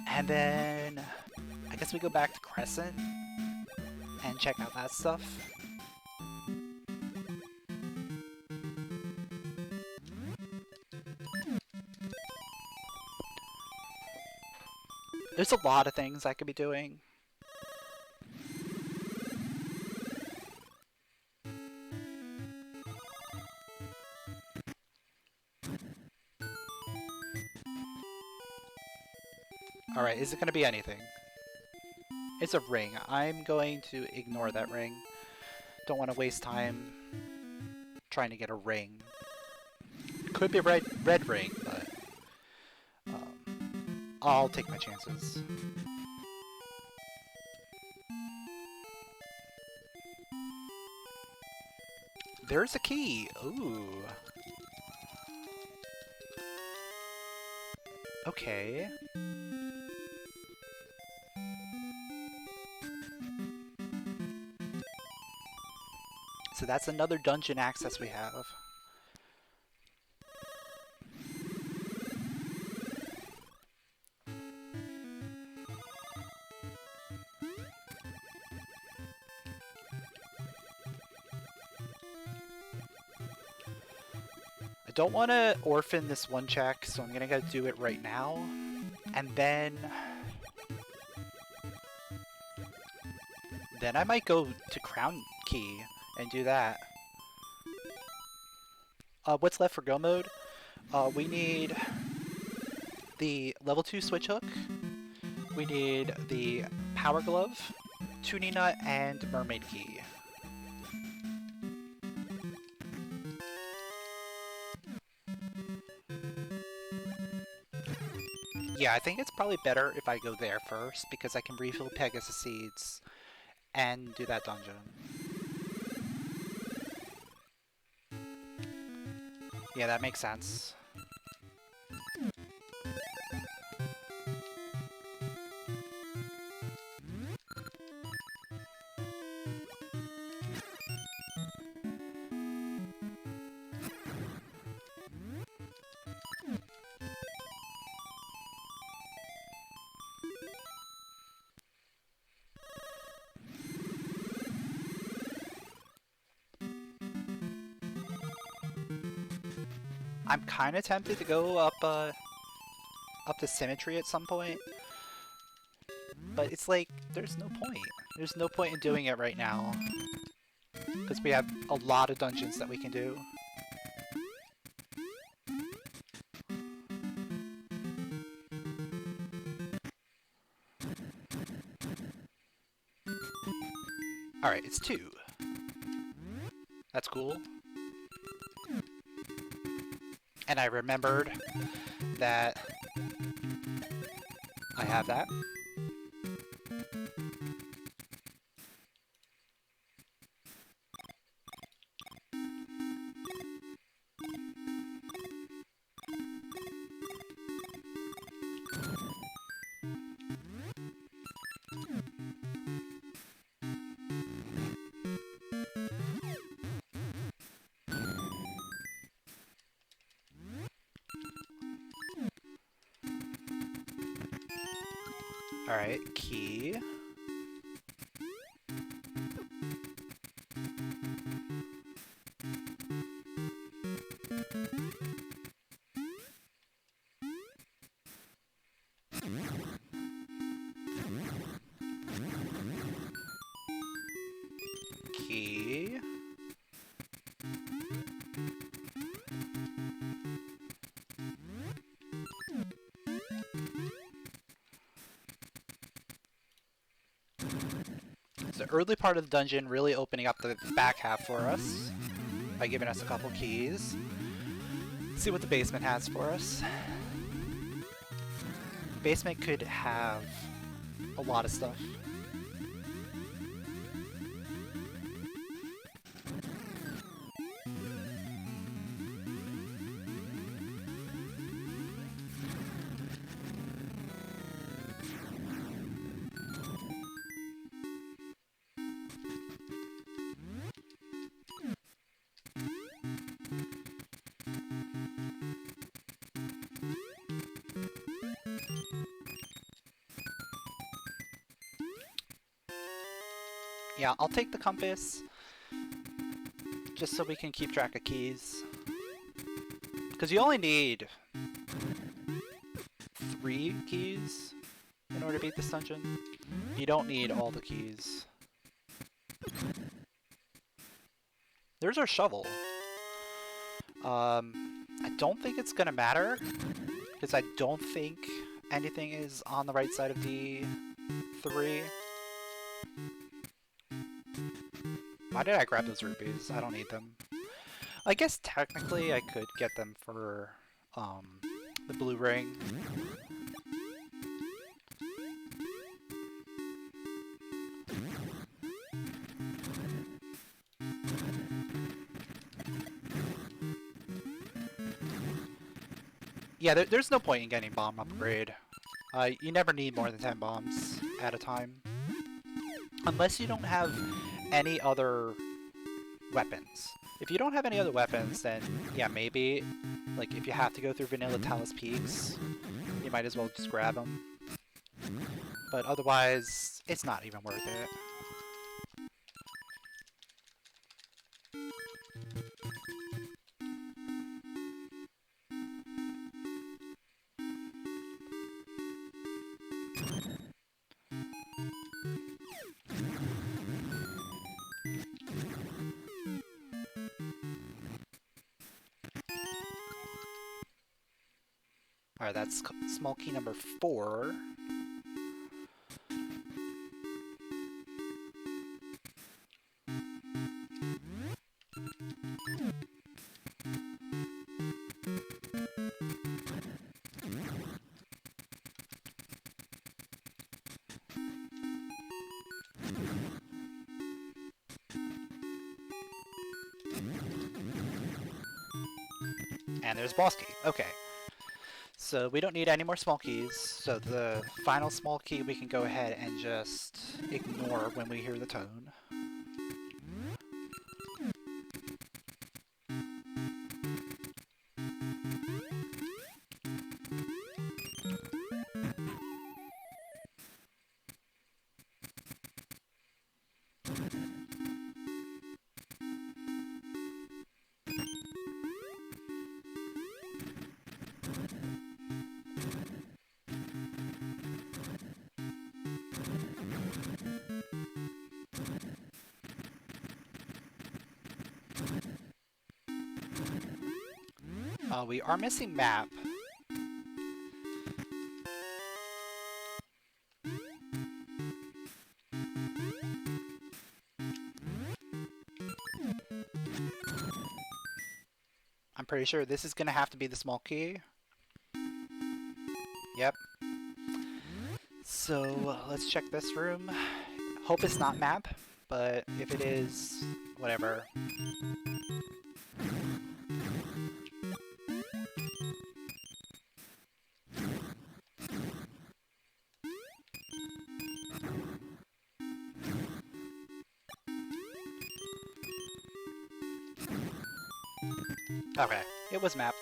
and then I guess we go back to Crescent and check out that stuff. There's a lot of things I could be doing. Alright, is it going to be anything? It's a ring. I'm going to ignore that ring. Don't want to waste time trying to get a ring. Could be a red ring, but I'll take my chances. There's a key! Ooh. Okay. So that's another dungeon access we have. I don't want to orphan this one check, so I'm gonna go do it right now. And then I might go to Crown Key and do that. What's left for go mode? We need the level 2 switch hook. We need the power glove, tuning nut, and mermaid key. Yeah, I think it's probably better if I go there first because I can refill Pegasus seeds and do that dungeon. Yeah, that makes sense. I'm kind of tempted to go up to Symmetry at some point, but it's like, there's no point. There's no point in doing it right now, because we have a lot of dungeons that we can do. Alright, it's 2. That's cool. And I remembered that I have that. Alright, key. Key. The early part of the dungeon really opening up the back half for us by giving us a couple keys. Let's see what the basement has for us. Basement could have a lot of stuff. Yeah, I'll take the compass, just so we can keep track of keys. Because you only need 3 keys in order to beat this dungeon. You don't need all the keys. There's our shovel. I don't think it's gonna matter, because I don't think anything is on the right side of D3. Why did I grab those rupees? I don't need them. I guess technically I could get them for the blue ring. Yeah, there's no point in getting bomb upgrade. You never need more than 10 bombs at a time. Unless you don't have any other weapons. If you don't have any other weapons, then yeah, maybe, like, if you have to go through Vanilla Talus Peaks, you might as well just grab them. But otherwise, it's not even worth it. Alright, that's small key number 4. And there's boss key. Okay. So we don't need any more small keys, so the final small key we can go ahead and just ignore when we hear the tone. We are missing map. I'm pretty sure this is gonna have to be the small key. Yep. So let's check this room. Hope it's not map, but if it is, whatever. Okay, it was map.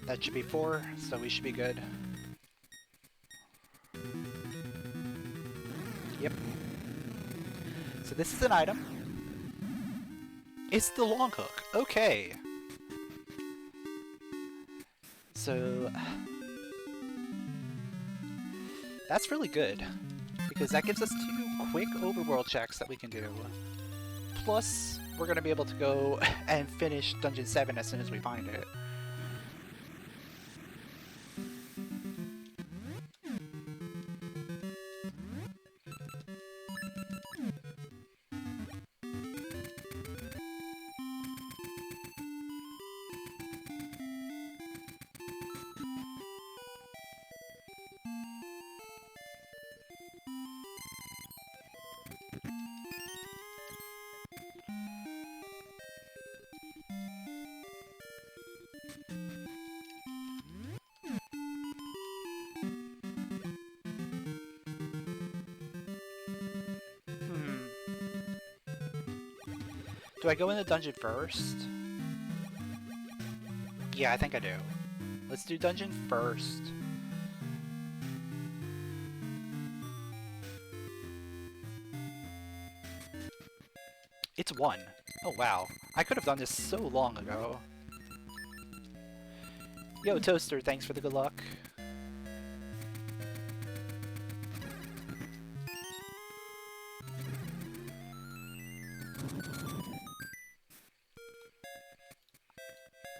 That should be 4, so we should be good. Yep. So this is an item. It's the long hook. Okay. So that's really good, because that gives us 2 quick overworld checks that we can do. Plus, we're going to be able to go and finish Dungeon 7 as soon as we find it. Do I go in the dungeon first? Yeah, I think I do. Let's do dungeon first. It's 1. Oh wow. I could have done this so long ago. Yo, Toaster, thanks for the good luck.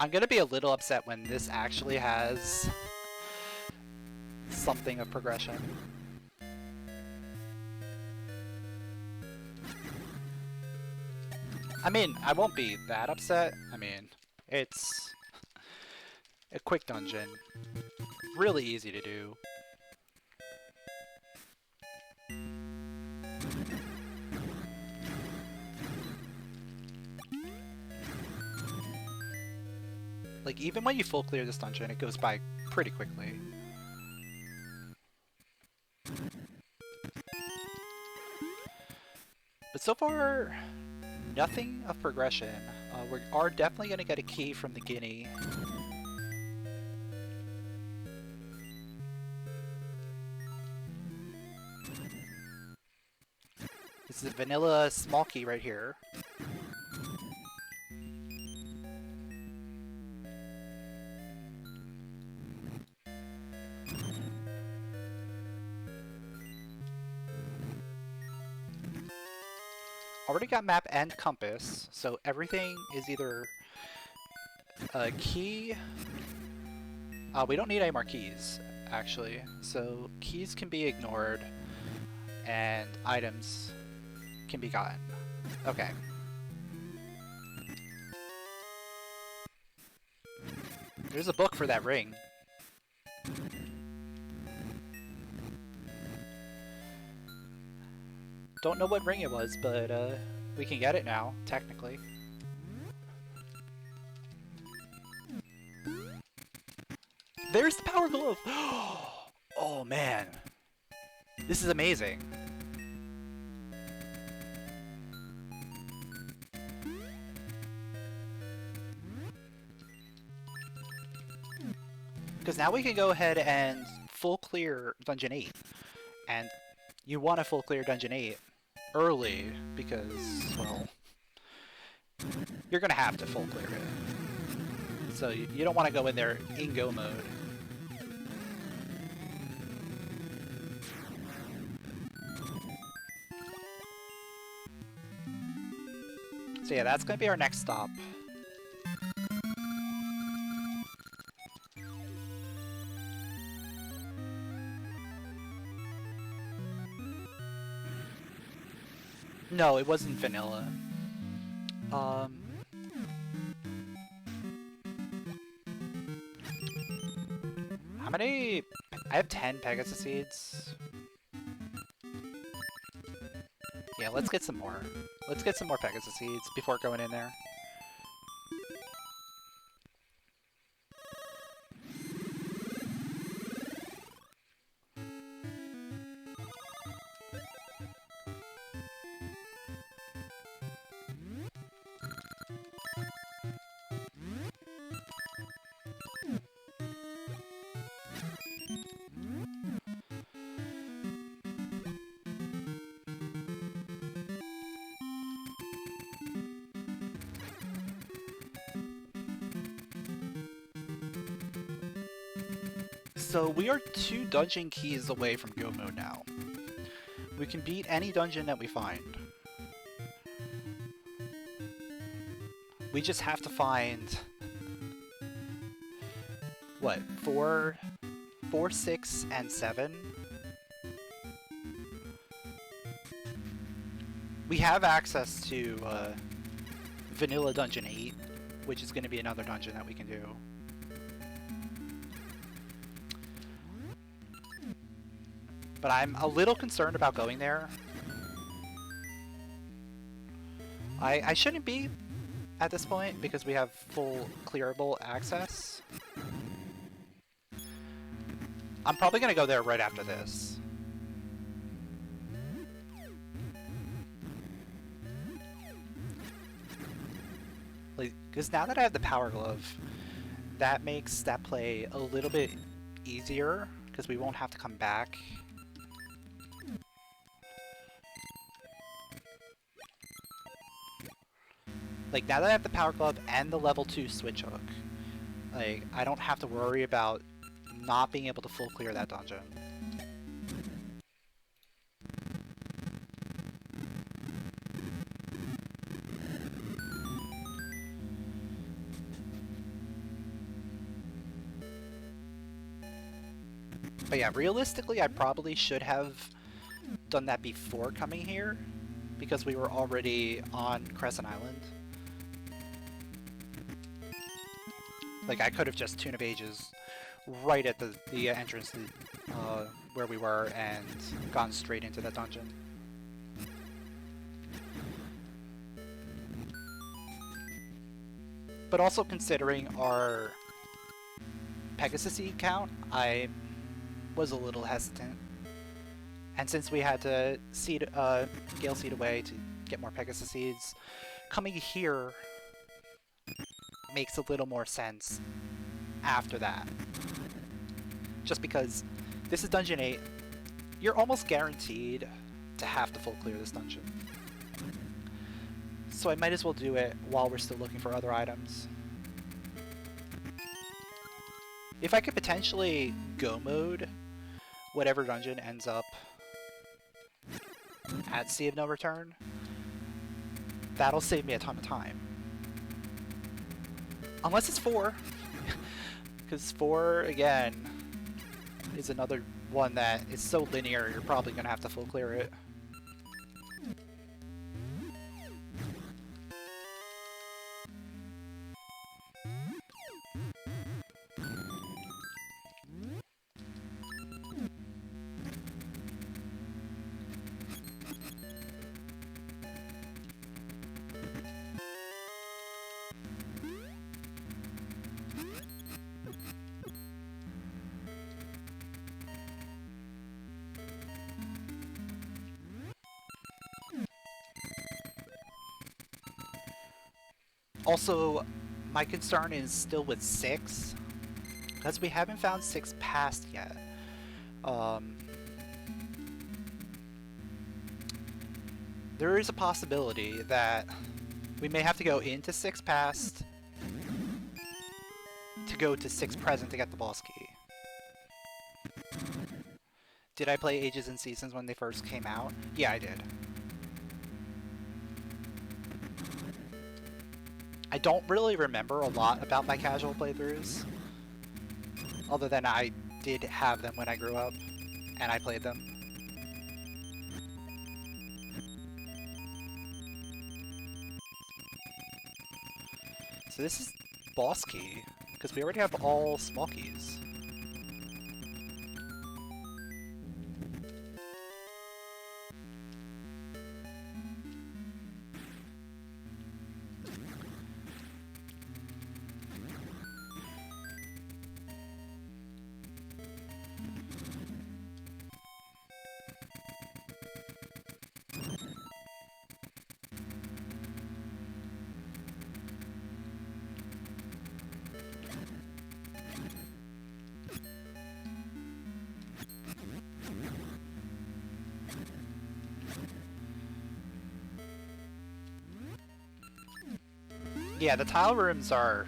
I'm gonna be a little upset when this actually has something of progression. I mean, I won't be that upset. I mean, it's a quick dungeon. Really easy to do. Like, even when you full clear this dungeon, it goes by pretty quickly. But so far, nothing of progression. We are definitely going to get a key from the guinea. This is a vanilla small key right here. Already got map and compass, so everything is either a key. We don't need any more keys, actually. So keys can be ignored, and items can be gotten. Okay. There's a book for that ring. Don't know what ring it was, but we can get it now, technically. There's the power glove! Oh man. This is amazing. Because now we can go ahead and full clear Dungeon 8. And you want to full clear Dungeon 8 early because, well, you're going to have to full clear it. So you don't want to go in there in go mode. So yeah, that's gonna be our next stop. No, it wasn't vanilla. Um... How many... I have 10 Pegasus seeds. Yeah, let's get some more. Let's get some more Pegasus seeds before going in there. So we are 2 dungeon keys away from Go Mode now. We can beat any dungeon that we find. We just have to find... what? 4, 6, and 7? We have access to Vanilla Dungeon 8, which is going to be another dungeon that we can do. But I'm a little concerned about going there. I shouldn't be at this point because we have full clearable access. I'm probably going to go there right after this. Because now that I have the Power Glove, that makes that play a little bit easier because we won't have to come back. Like, now that I have the Power Glove and the level 2 switch hook, like, I don't have to worry about not being able to full clear that dungeon. But yeah, realistically, I probably should have done that before coming here, because we were already on Crescent Island. Like, I could have just Tune of Ages right at the entrance to where we were and gone straight into that dungeon. But also considering our Pegasus seed count, I was a little hesitant. And since we had to seed, Gale Seed away to get more Pegasus seeds, coming here makes a little more sense after that. Just because this is Dungeon 8, you're almost guaranteed to have to full clear this dungeon. So I might as well do it while we're still looking for other items. If I could potentially Go Mode whatever dungeon ends up at Sea of No Return, that'll save me a ton of time. Unless it's 4. Because 4, again, is another one that is so linear, you're probably going to have to full clear it. Also, my concern is still with 6, because we haven't found 6 past yet. There is a possibility that we may have to go into 6 past to go to 6 present to get the boss key. Did I play Ages and Seasons when they first came out? Yeah, I did. I don't really remember a lot about my casual playthroughs, other than I did have them when I grew up, and I played them. So this is boss key, because we already have all small keys. Yeah, the tile rooms are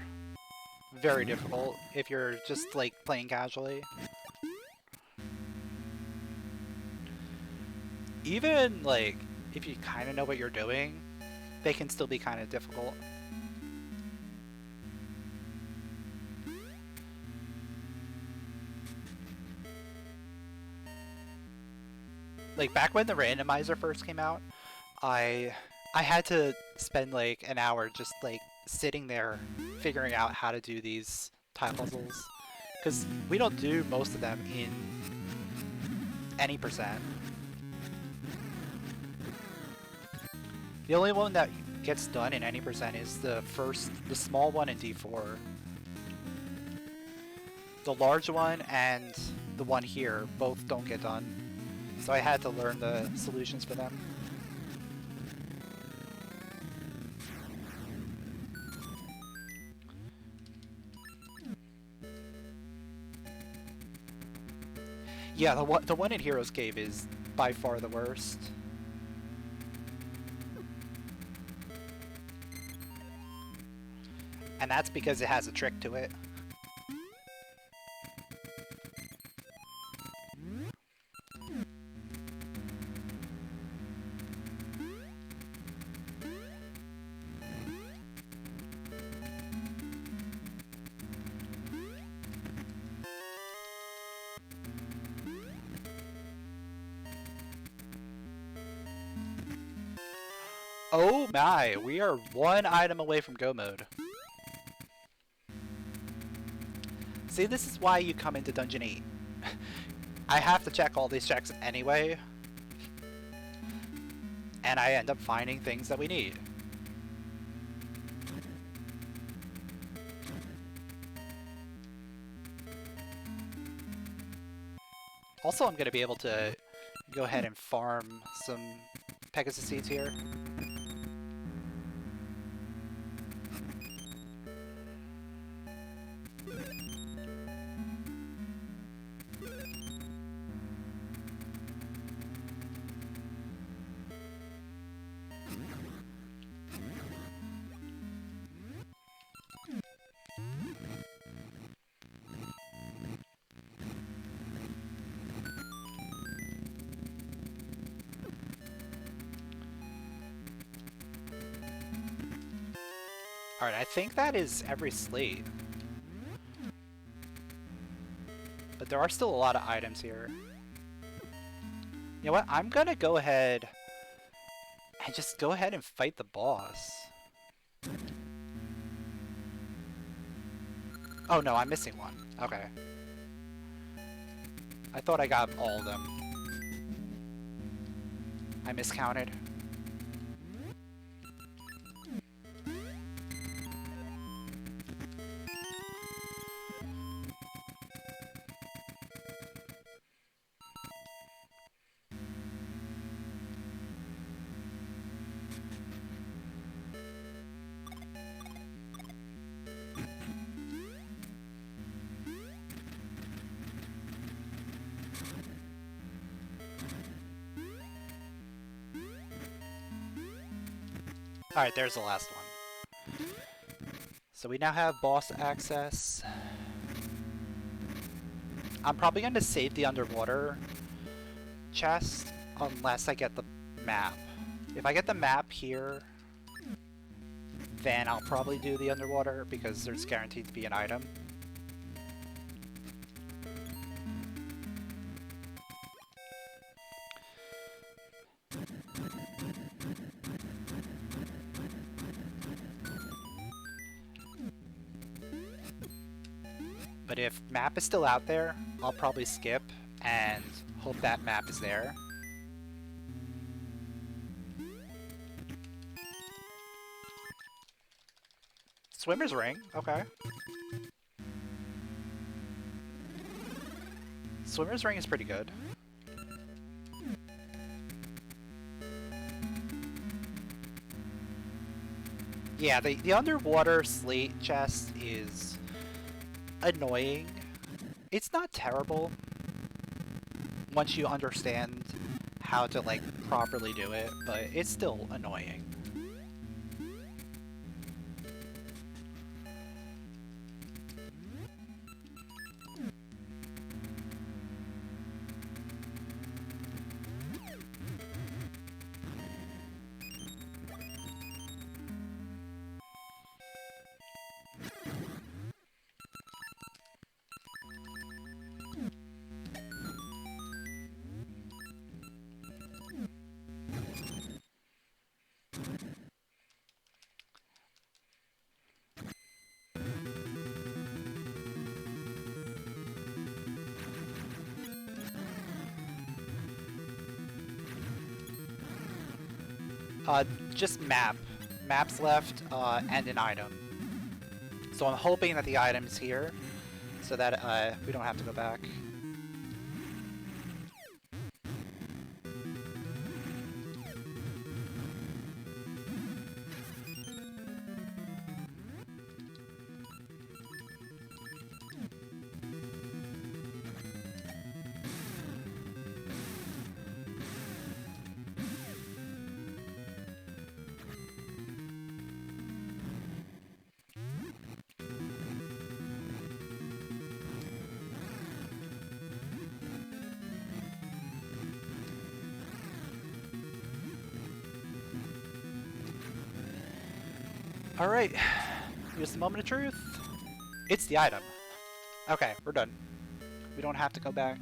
very difficult if you're just like playing casually. Even like if you kind of know what you're doing, they can still be kind of difficult. Like back when the randomizer first came out, I had to spend like an hour just like sitting there figuring out how to do these tile puzzles, because we don't do most of them in any percent. The only one that gets done in any percent is the small one in D4. The large one and the one here both don't get done, so I had to learn the solutions for them. Yeah, the one in Hero's Cave is by far the worst. And that's because it has a trick to it. Oh my, we are one item away from go mode. See, this is why you come into Dungeon 8. I have to check all these checks anyway, and I end up finding things that we need. Also, I'm going to be able to go ahead and farm some Pegasus seeds here. Alright, I think that is every slate. But there are still a lot of items here. You know what? I'm gonna go ahead and just go ahead and fight the boss. Oh no, I'm missing one. Okay. I thought I got all of them. I miscounted. Alright, there's the last one. So we now have boss access. I'm probably going to save the underwater chest unless I get the map. If I get the map here, then I'll probably do the underwater because there's guaranteed to be an item. But if map is still out there, I'll probably skip and hope that map is there. Swimmer's ring, okay. Swimmer's ring is pretty good. Yeah, the underwater slate chest is annoying. It's not terrible once you understand how to like properly do it, but it's still annoying. Just map. Maps left, and an item. So I'm hoping that the item's here, so that we don't have to go back. Alright, here's the moment of truth. It's the item. Okay, we're done. We don't have to go back.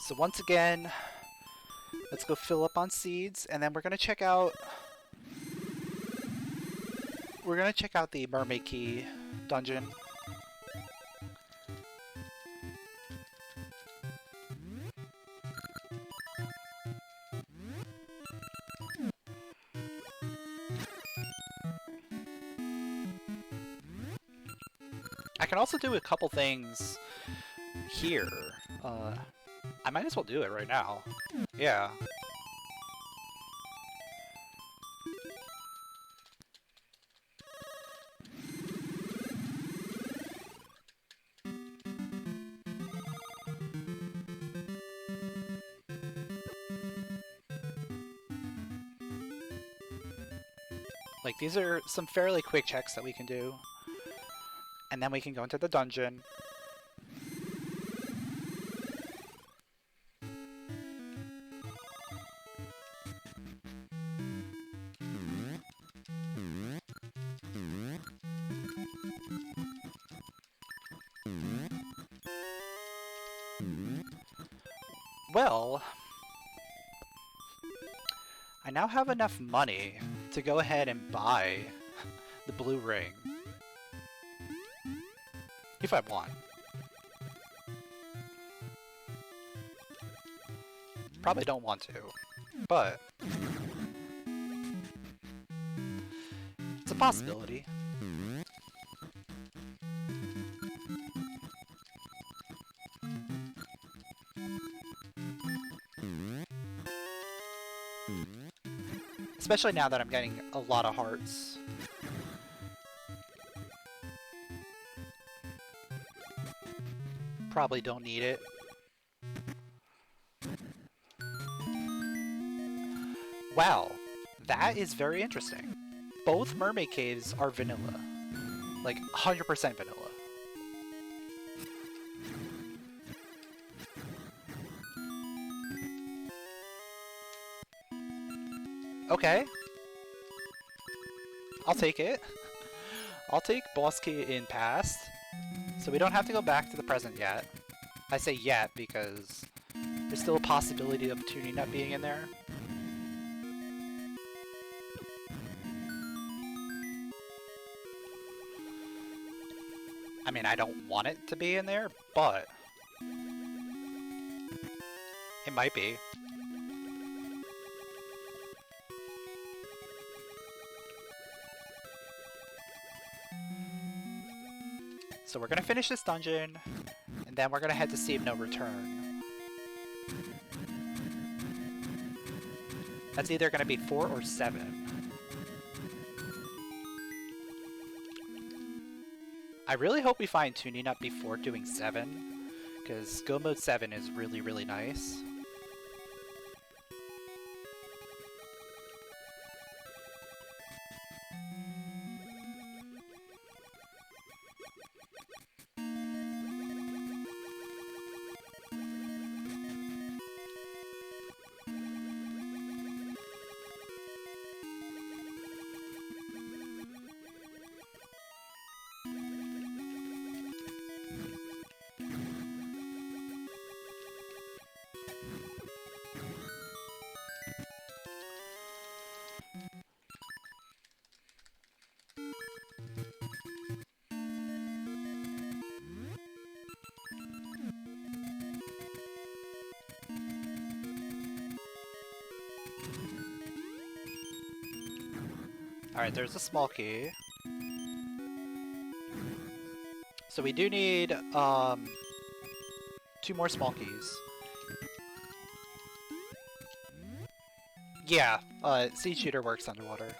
So once again, let's go fill up on seeds, and then we're gonna check out the mermaid key dungeon. I can also do a couple things here. I might as well do it right now. Yeah. Like, these are some fairly quick checks that we can do. And then we can go into the dungeon. Well, I now have enough money to go ahead and buy the blue ring. If I want. Probably don't want to, but it's a possibility. Especially now that I'm getting a lot of hearts. probably don't need it. Wow, that is very interesting. Both mermaid caves are vanilla. Like, 100% vanilla. Okay. I'll take it. I'll take boss key in past, so we don't have to go back to the present yet. I say yet because there's still a possibility of tuning nut being in there. I mean, I don't want it to be in there, but it might be. So we're gonna finish this dungeon, and then we're gonna head to Save No Return. That's either gonna be 4 or 7. I really hope we find tuning up before doing 7, because Go Mode 7 is really, really nice. Alright, there's a small key. So we do need 2 more small keys. Yeah, Seed Shooter works underwater.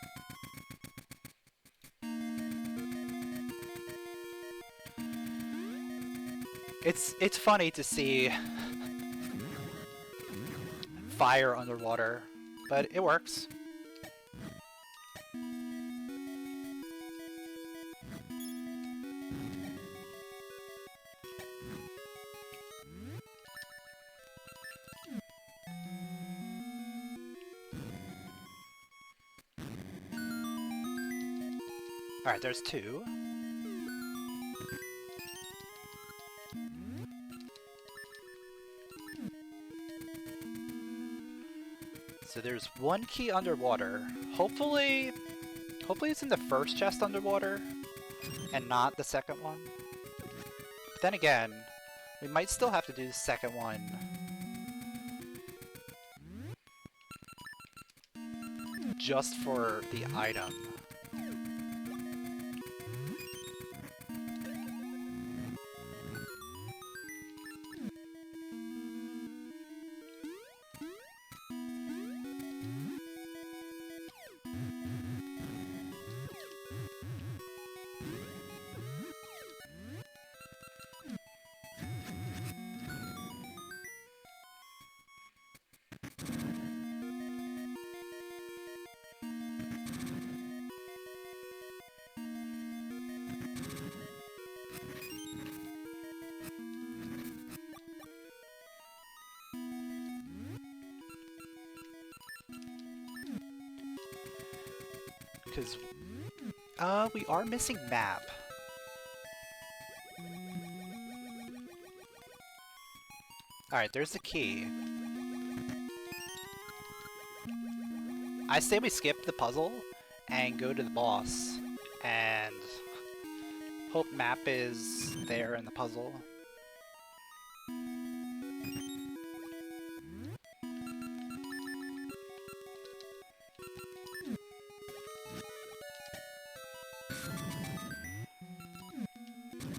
It's funny to see fire underwater, but it works. Alright, there's 2. So there's 1 key underwater. Hopefully it's in the first chest underwater, and not the second one. But then again, we might still have to do the second one just for the item. Because, we are missing map. Alright, there's the key. I say we skip the puzzle and go to the boss, and hope map is there in the puzzle.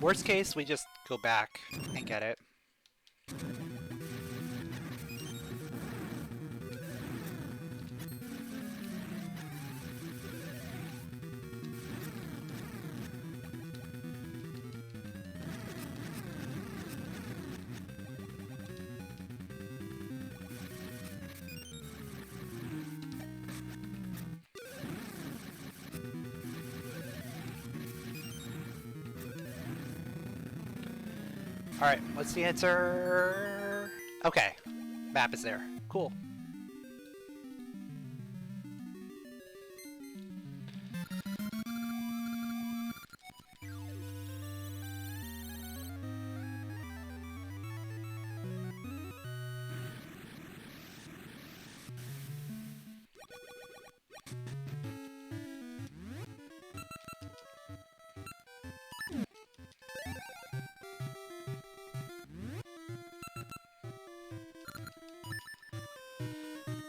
Worst case, we just go back and get it. Alright, what's the answer? Okay, map is there. Cool.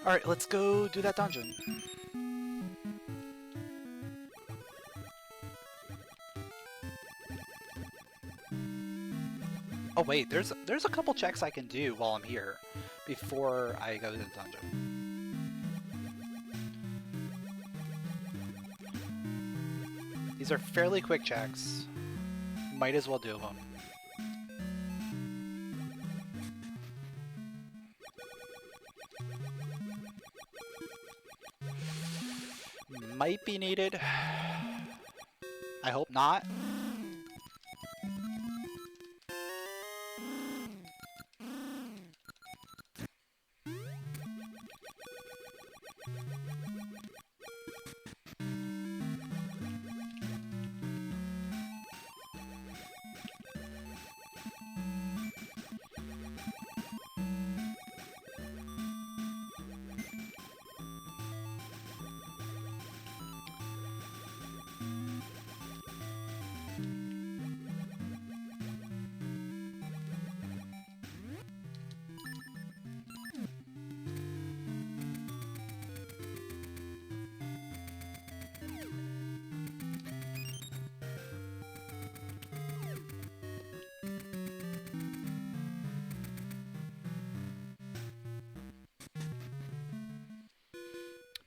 Alright, let's go do that dungeon. Oh wait, there's a couple checks I can do while I'm here before I go to the dungeon. These are fairly quick checks. Might as well do them. Might be needed. I hope not.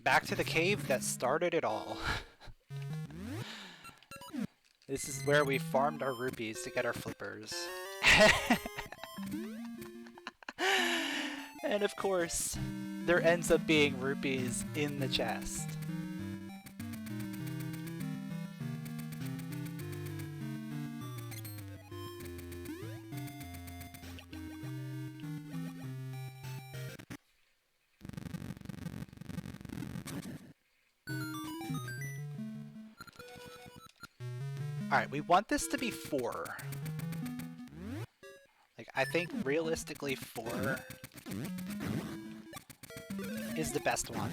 Back to the cave that started it all. This is where we farmed our rupees to get our flippers. And of course, there ends up being rupees in the chest. Alright, we want this to be 4. Like, I think realistically 4 is the best one.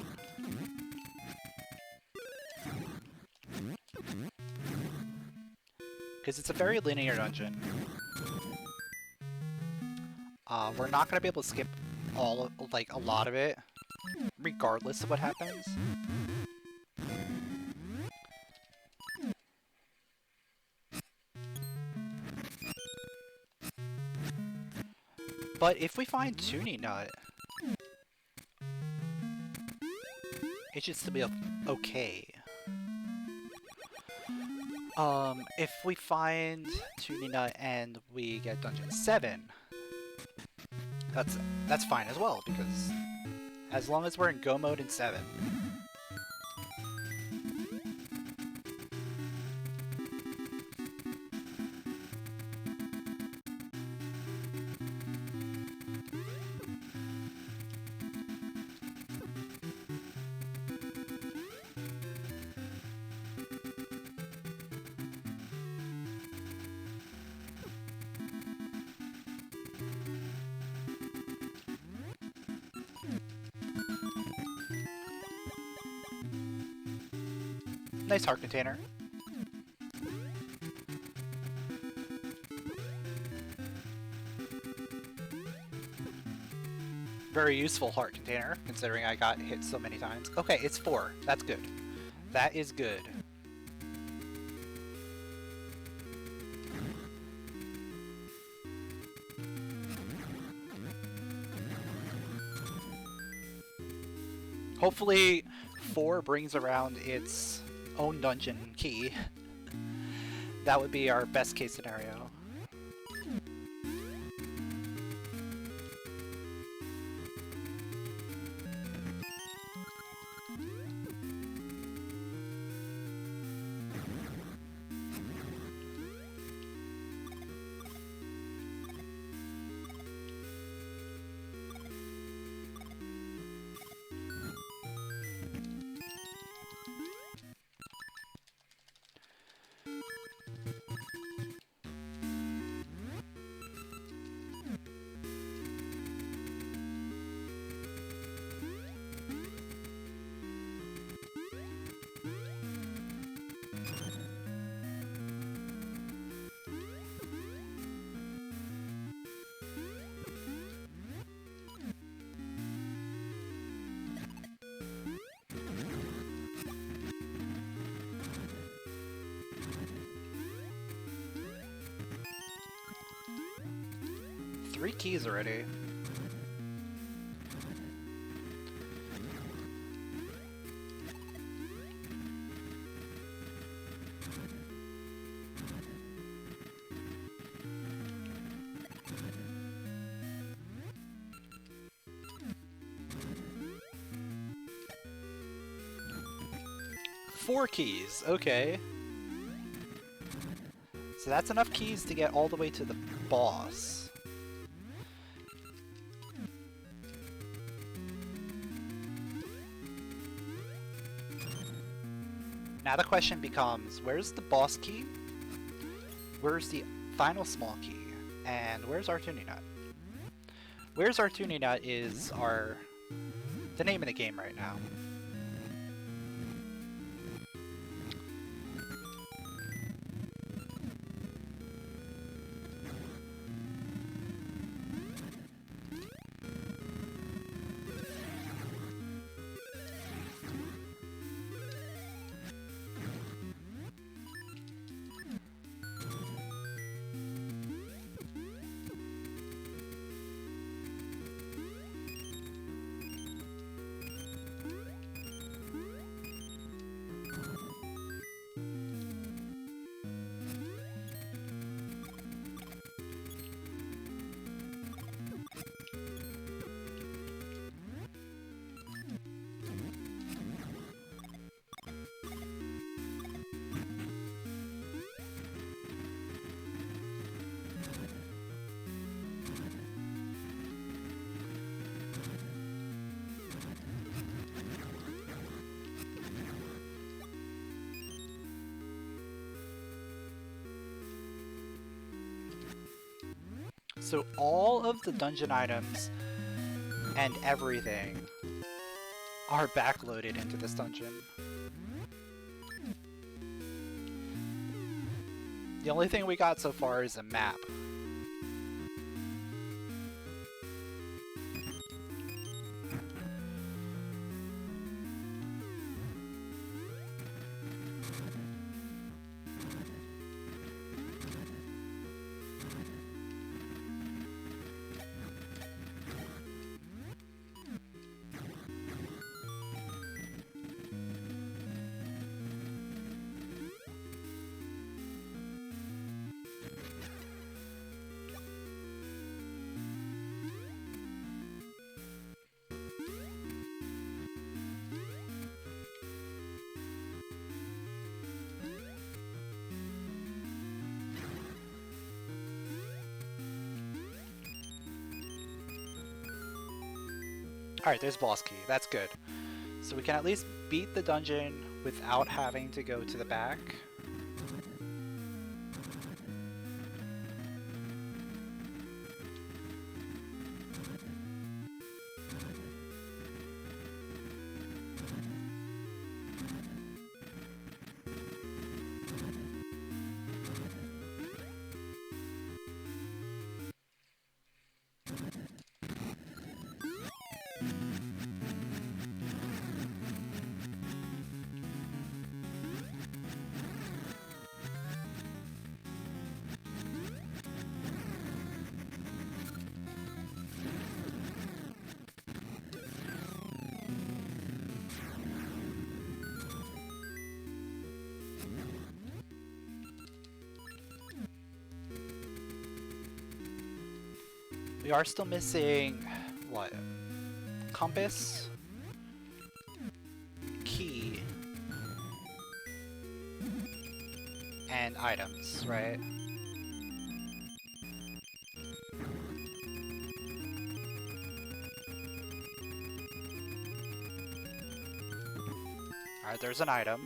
Because it's a very linear dungeon. We're not going to be able to skip all of, like, a lot of it, regardless of what happens. But if we find Toonie Nut, it should still be okay. If we find Toonie Nut and we get Dungeon 7, that's fine as well, because as long as we're in Go mode in 7. Nice heart container. Very useful heart container, considering I got hit so many times. Okay, it's 4. That's good. That is good. Hopefully 4 brings around its own dungeon key. That would be our best case scenario. 3 keys already. Four keys, okay. So that's enough keys to get all the way to the boss. Now the question becomes, where's the boss key? Where's the final small key? And where's our tuning nut? Where's our tuning nut is the name of the game right now. So all of the dungeon items and everything are backloaded into this dungeon. The only thing we got so far is a map. Alright, there's boss key. That's good. So we can at least beat the dungeon without having to go to the back. We are still missing, what? Compass? Key? And items, right? Alright, there's an item.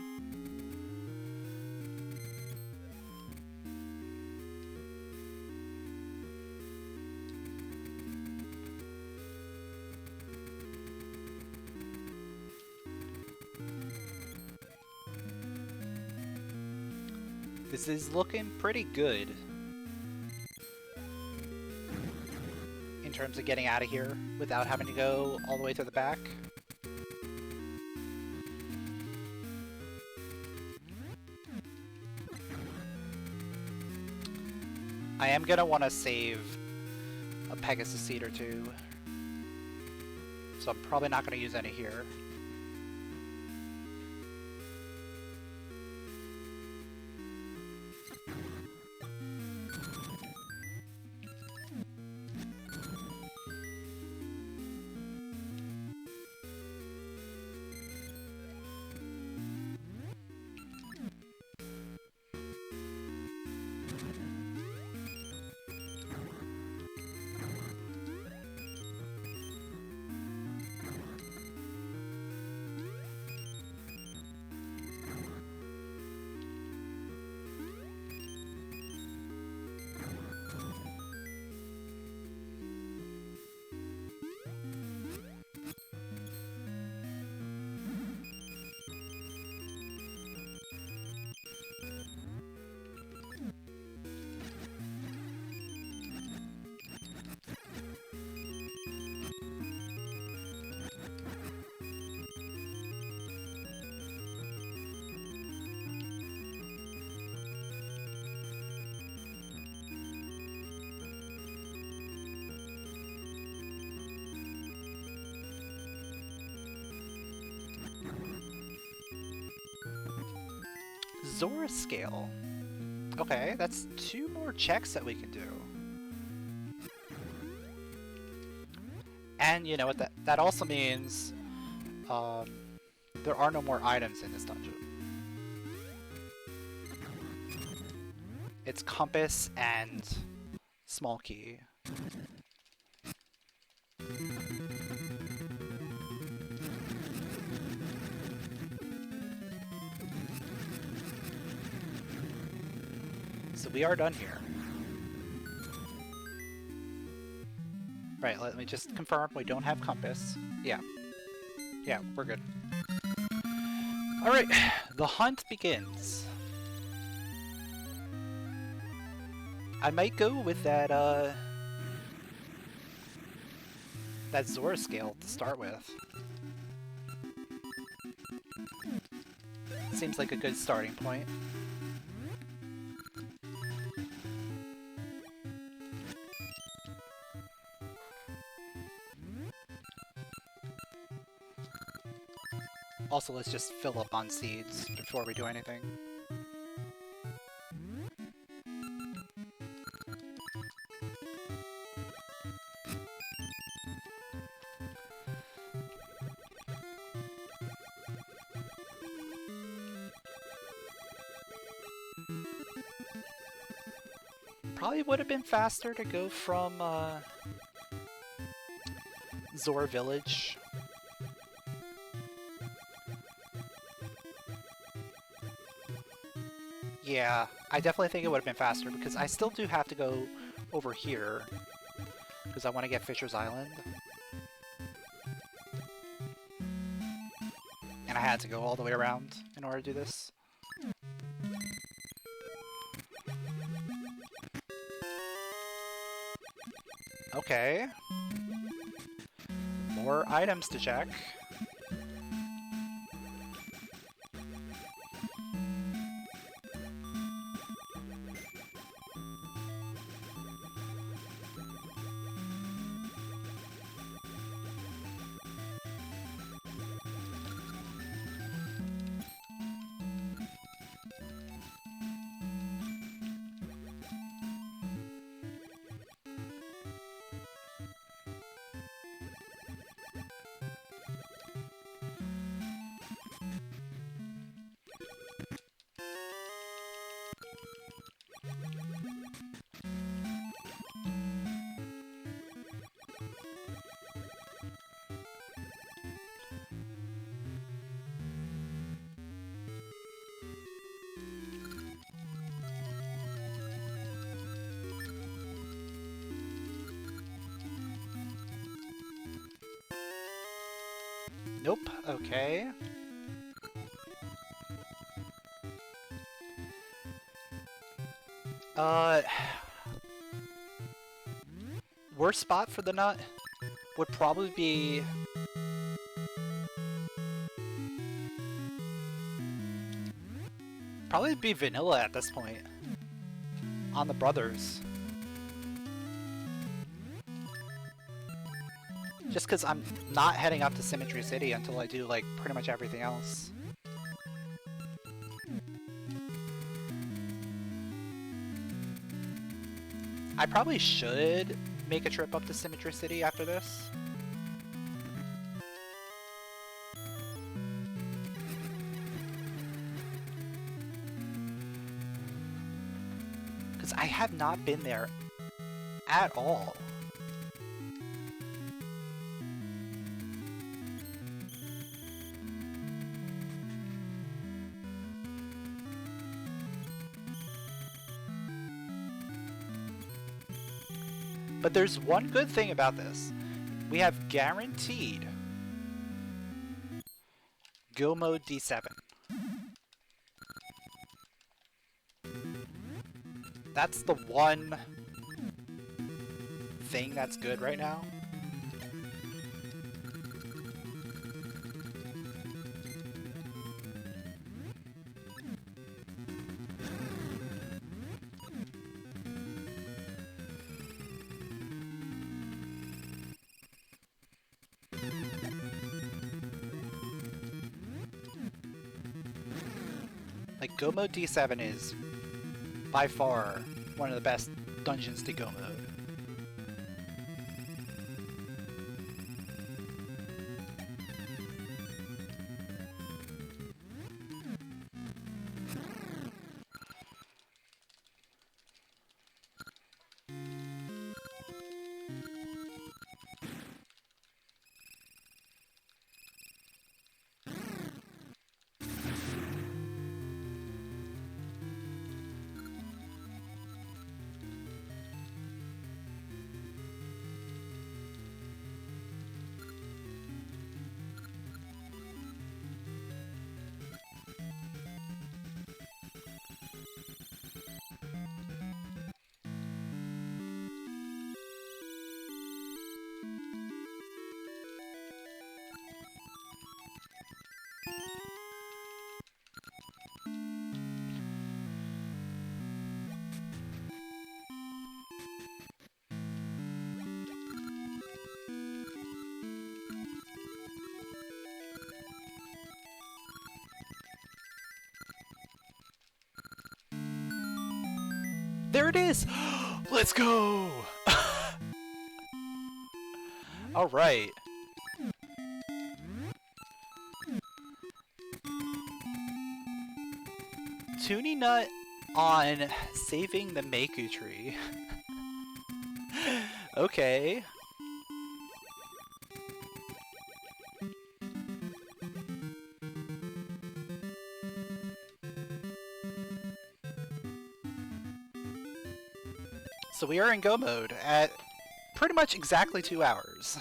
This is looking pretty good in terms of getting out of here without having to go all the way to the back. I am gonna want to save a Pegasus seed or two. So I'm probably not going to use any here. Zora scale. Okay, that's 2 more checks that we can do. And you know what that also means, there are no more items in this dungeon. It's compass and small key. So we are done here. Right, let me just confirm we don't have compass. Yeah. Yeah, we're good. Alright, the hunt begins. I might go with that Zora scale to start with. Seems like a good starting point. Also, let's just fill up on seeds before we do anything. Probably would have been faster to go from Zora Village. Yeah, I definitely think it would have been faster because I still do have to go over here because I want to get Fisher's Island. And I had to go all the way around in order to do this. Okay. More items to check. Nope, okay. Worst spot for the nut would probably be vanilla at this point on the brothers. Just because I'm not heading up to Symmetry City until I do, like, pretty much everything else. I probably should make a trip up to Symmetry City after this. Because I have not been there at all. But there's one good thing about this. We have guaranteed Go Mode D7. That's the one thing that's good right now. Like, Go Mode D7 is by far one of the best dungeons to Go Mode. There it is! Let's go! Alright. Tuning nut on saving the Meiku tree. Okay. So we are in Go Mode at pretty much exactly 2 hours.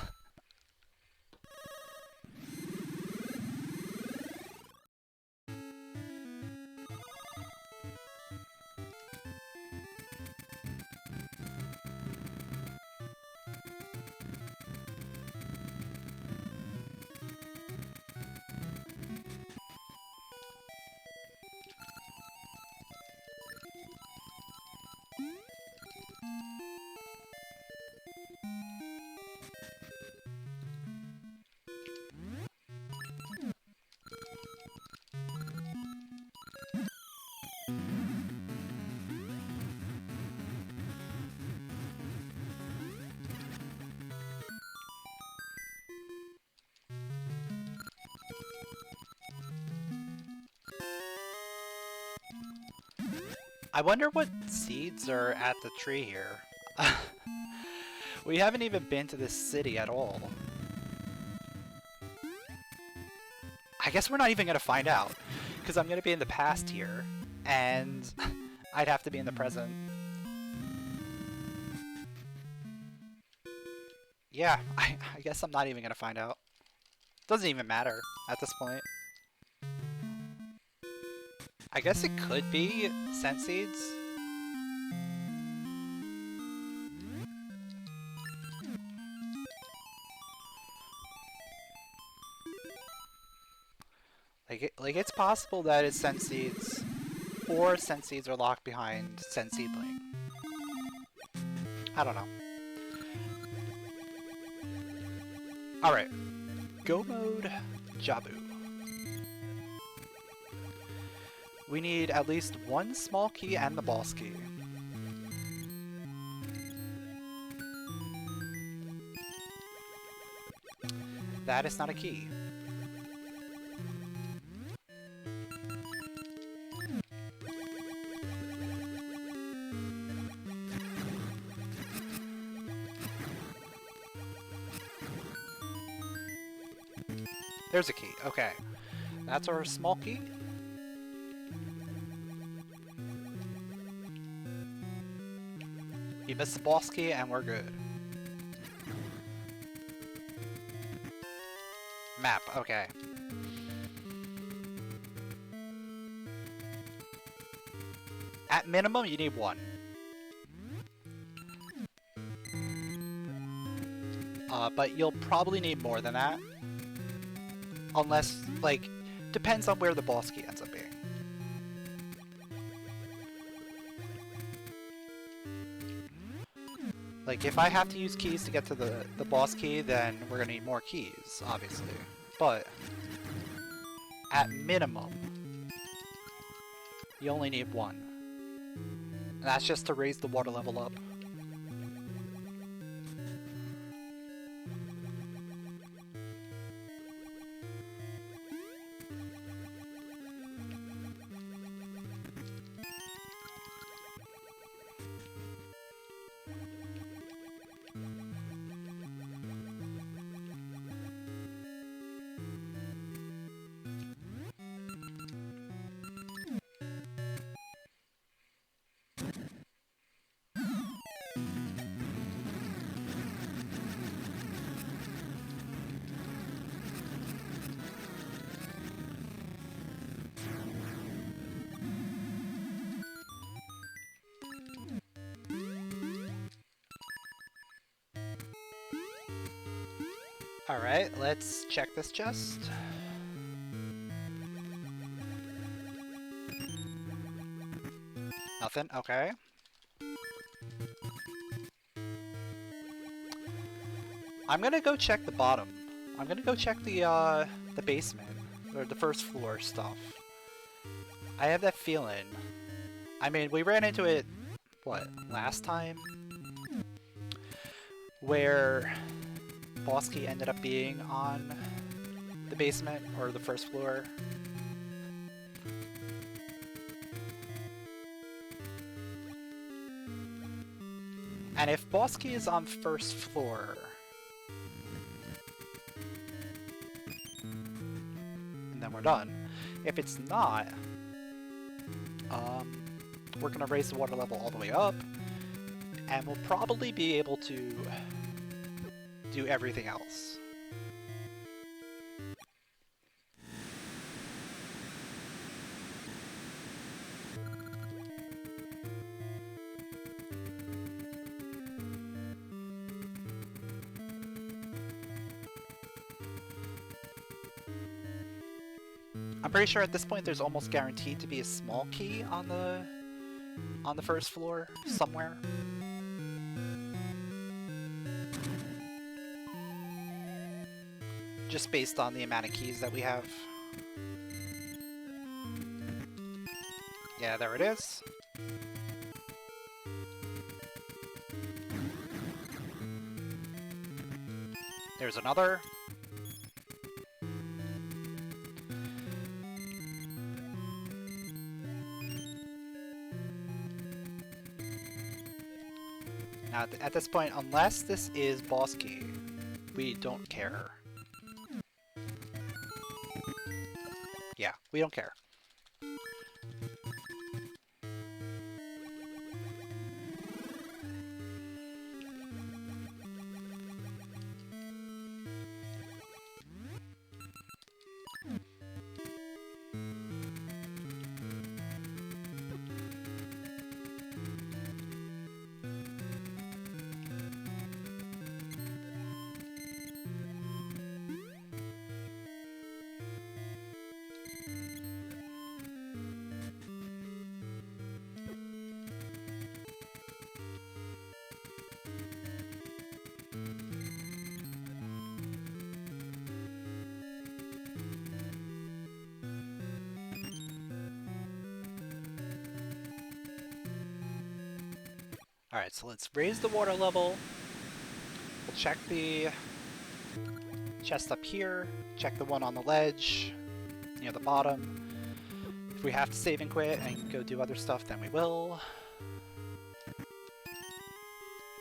I wonder what seeds are at the tree here. We haven't even been to this city at all. I guess we're not even going to find out, because I'm going to be in the past here, and I'd have to be in the present. Yeah, I guess I'm not even going to find out. Doesn't even matter at this point. I guess it could be scent seeds. Like it's possible that it's scent seeds, or scent seeds are locked behind scent seedling. I don't know. Alright. Go mode, Jabu. We need at least one small key and the boss key. That is not a key. There's a key. Okay. That's our small key. You missed the boss key and we're good. Map, okay. At minimum, you need one. But you'll probably need more than that. Unless, like, depends on where the boss key ends up being. Like, if I have to use keys to get to the boss key, then we're gonna need more keys, obviously. But, at minimum, you only need one. And that's just to raise the water level up. Alright, let's check this chest. Nothing, okay. I'm gonna go check the bottom. I'm gonna go check the basement, or the first floor stuff. I have that feeling. I mean, we ran into it, what, last time? Where boss key ended up being on the basement, or the first floor. And if boss key is on first floor, then we're done. If it's not, we're gonna raise the water level all the way up, and we'll probably be able to do everything else. I'm pretty sure at this point there's almost guaranteed to be a small key on the first floor somewhere. Just based on the amount of keys that we have. Yeah, there it is. There's another. Now, at this point, unless this is boss key, we don't care. Yeah, we don't care. Alright, so let's raise the water level. We'll check the chest up here, check the one on the ledge near the bottom. If we have to save and quit and go do other stuff, then we will.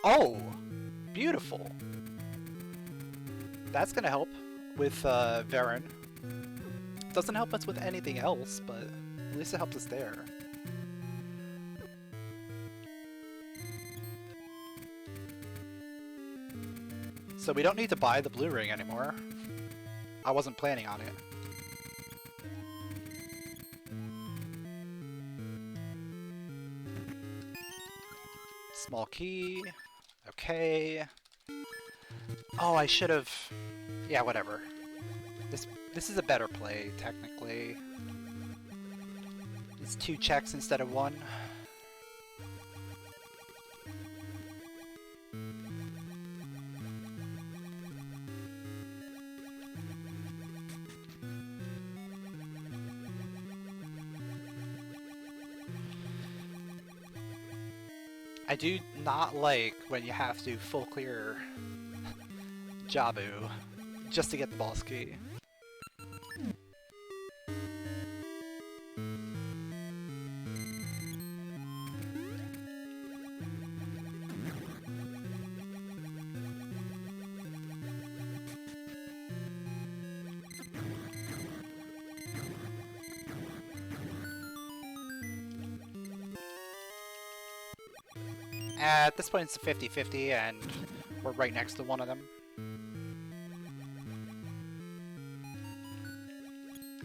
Oh! Beautiful! That's gonna help with Varen. Doesn't help us with anything else, but at least it helps us there. So we don't need to buy the blue ring anymore. I wasn't planning on it. Small key. Okay. Oh, I should have... Yeah, whatever. This is a better play, technically. It's 2 checks instead of 1. I do not like when you have to full clear Jabu just to get the boss key. At this point it's a 50-50 and we're right next to one of them.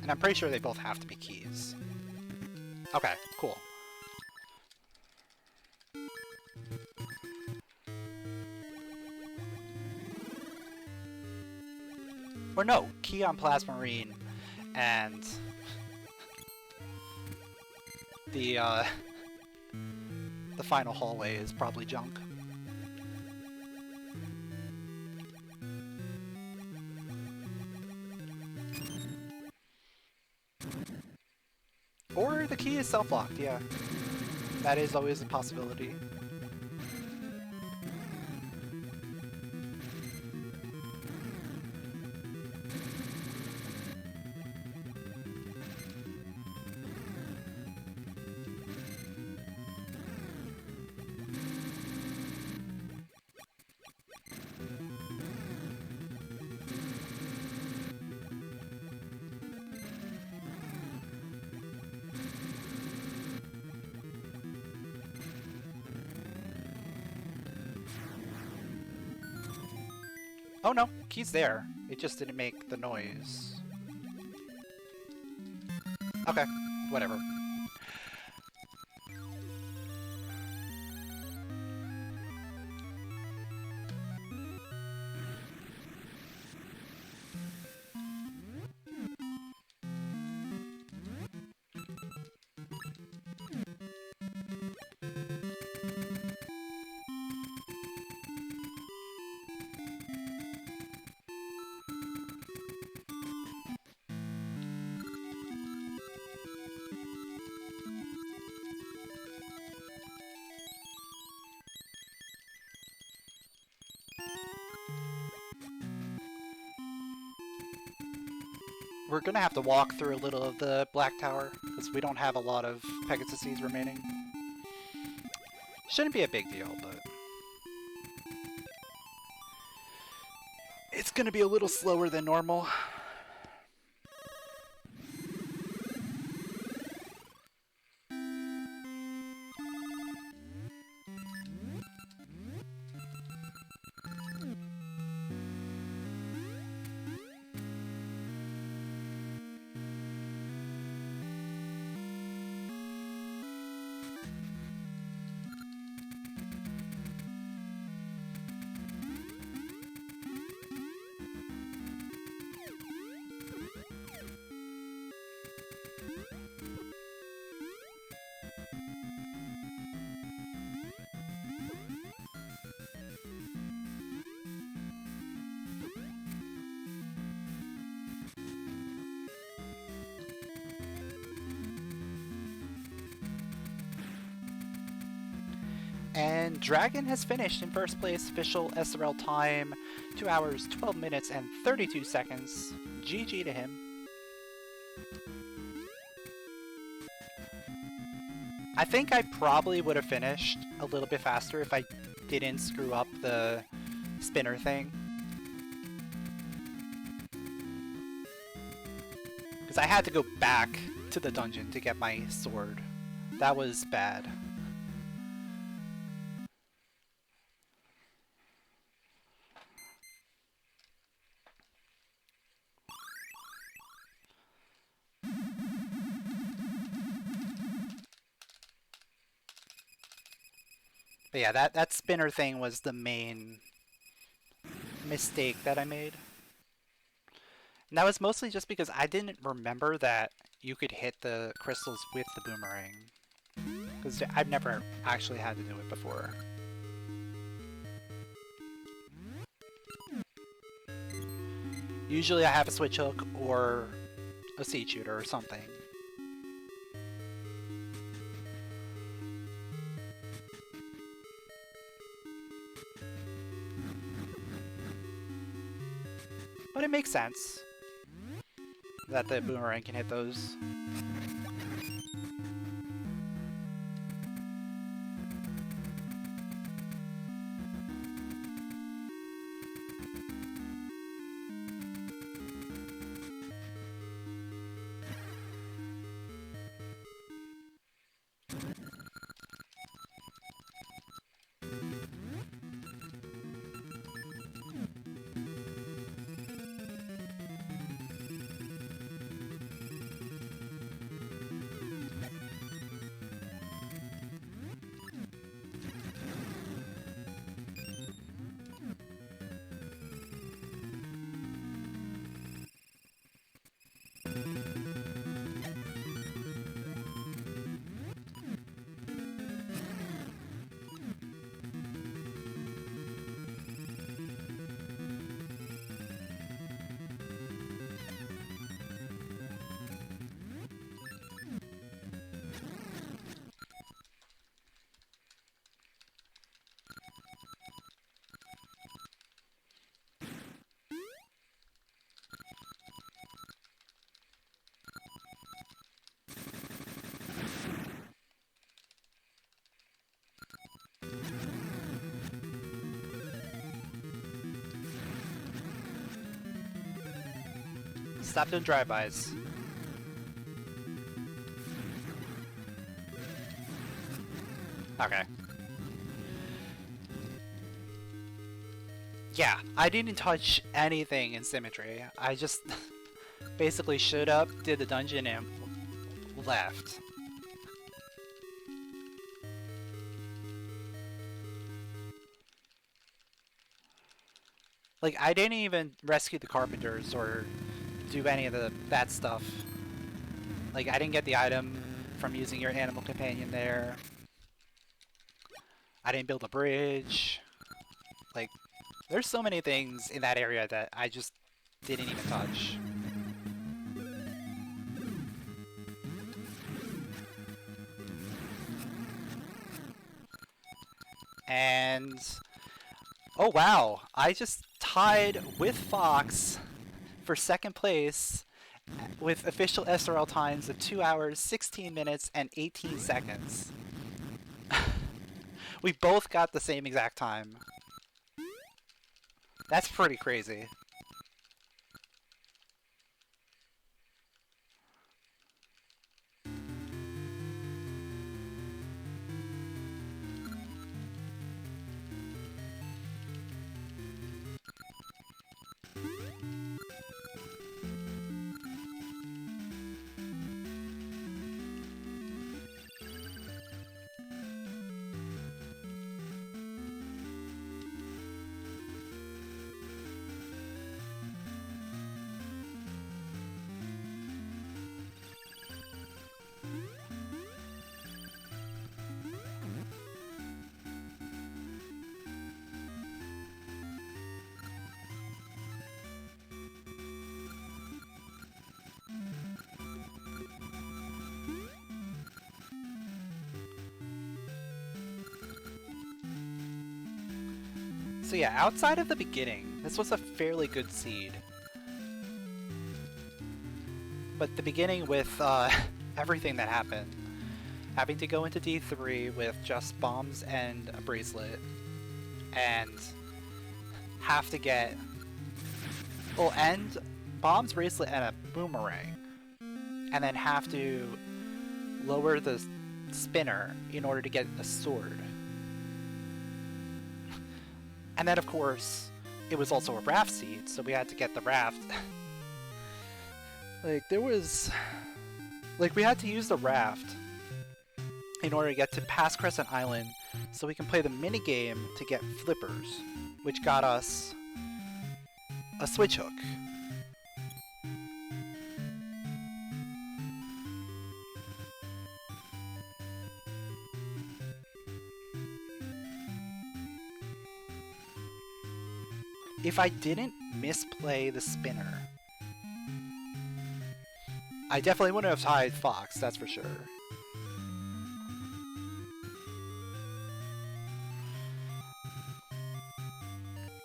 And I'm pretty sure they both have to be keys. Okay, cool. Or no, key on Plasmarine and the final hallway is probably junk. Or the key is self-locked, yeah. That is always a possibility. Oh no, key's there. It just didn't make the noise. Okay, whatever. We're gonna have to walk through a little of the Black Tower, because we don't have a lot of Pegasuses remaining. Shouldn't be a big deal, but... it's gonna be a little slower than normal. And Dragon has finished in first place. Official SRL time 2 hours, 12 minutes, and 32 seconds. GG to him. I think I probably would have finished a little bit faster if I didn't screw up the spinner thing. Because I had to go back to the dungeon to get my sword. That was bad. But yeah, that spinner thing was the main mistake that I made. And that was mostly just because I didn't remember that you could hit the crystals with the boomerang. Because I've never actually had to do it before. Usually I have a switch hook or a seed shooter or something. But it makes sense that the boomerang can hit those. Stop doing drive-bys. Okay. Yeah, I didn't touch anything in Symmetry. I just basically showed up, did the dungeon, and left. Like, I didn't even rescue the carpenters or do any of that stuff. Like, I didn't get the item from using your animal companion there. I didn't build a bridge. Like, there's so many things in that area that I just didn't even touch. And oh wow, I just tied with Fox for second place with official SRL times of 2 hours, 16 minutes, and 18 seconds. We both got the same exact time. That's pretty crazy. So yeah, outside of the beginning, this was a fairly good seed. But the beginning with everything that happened, having to go into D3 with just bombs and a bracelet, and have to get, well, and bombs, bracelet, and a boomerang, and then have to lower the spinner in order to get a sword. And then, of course, it was also a raft seed, so we had to get the raft. Like, there was... Like, we had to use the raft in order to get to past Crescent Island so we can play the minigame to get flippers, which got us a switch hook. If I didn't misplay the spinner, I definitely wouldn't have tied Fox, that's for sure.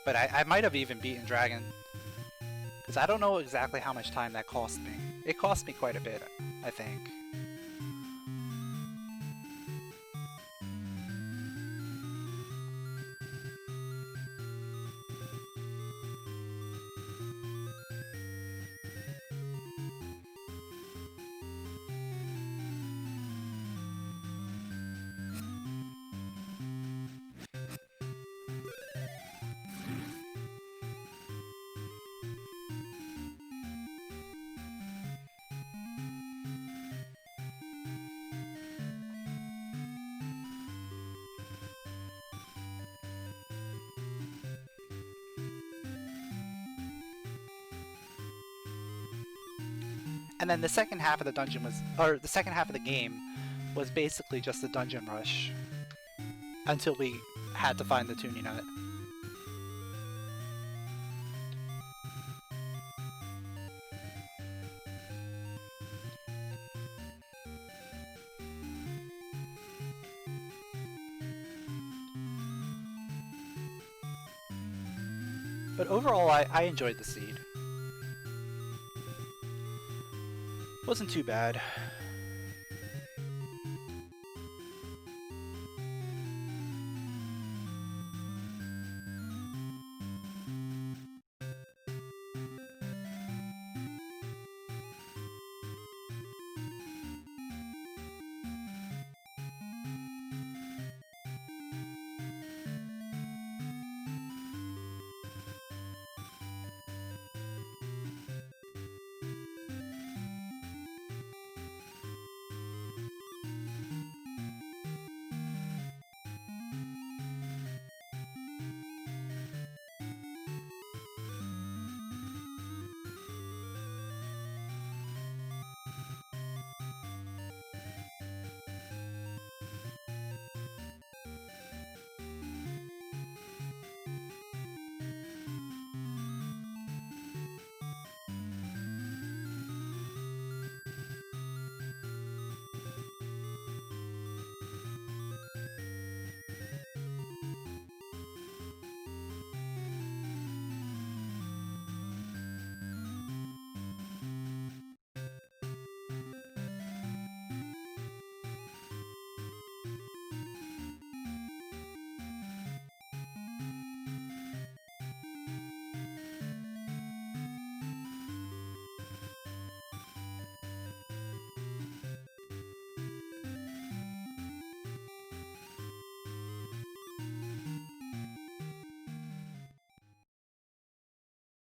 But I might have even beaten Dragon, because I don't know exactly how much time that cost me. It cost me quite a bit, I think. And then the second half of the dungeon was, or the second half of the game was basically just a dungeon rush until we had to find the tuning nut. But overall, I enjoyed the seed. Wasn't too bad.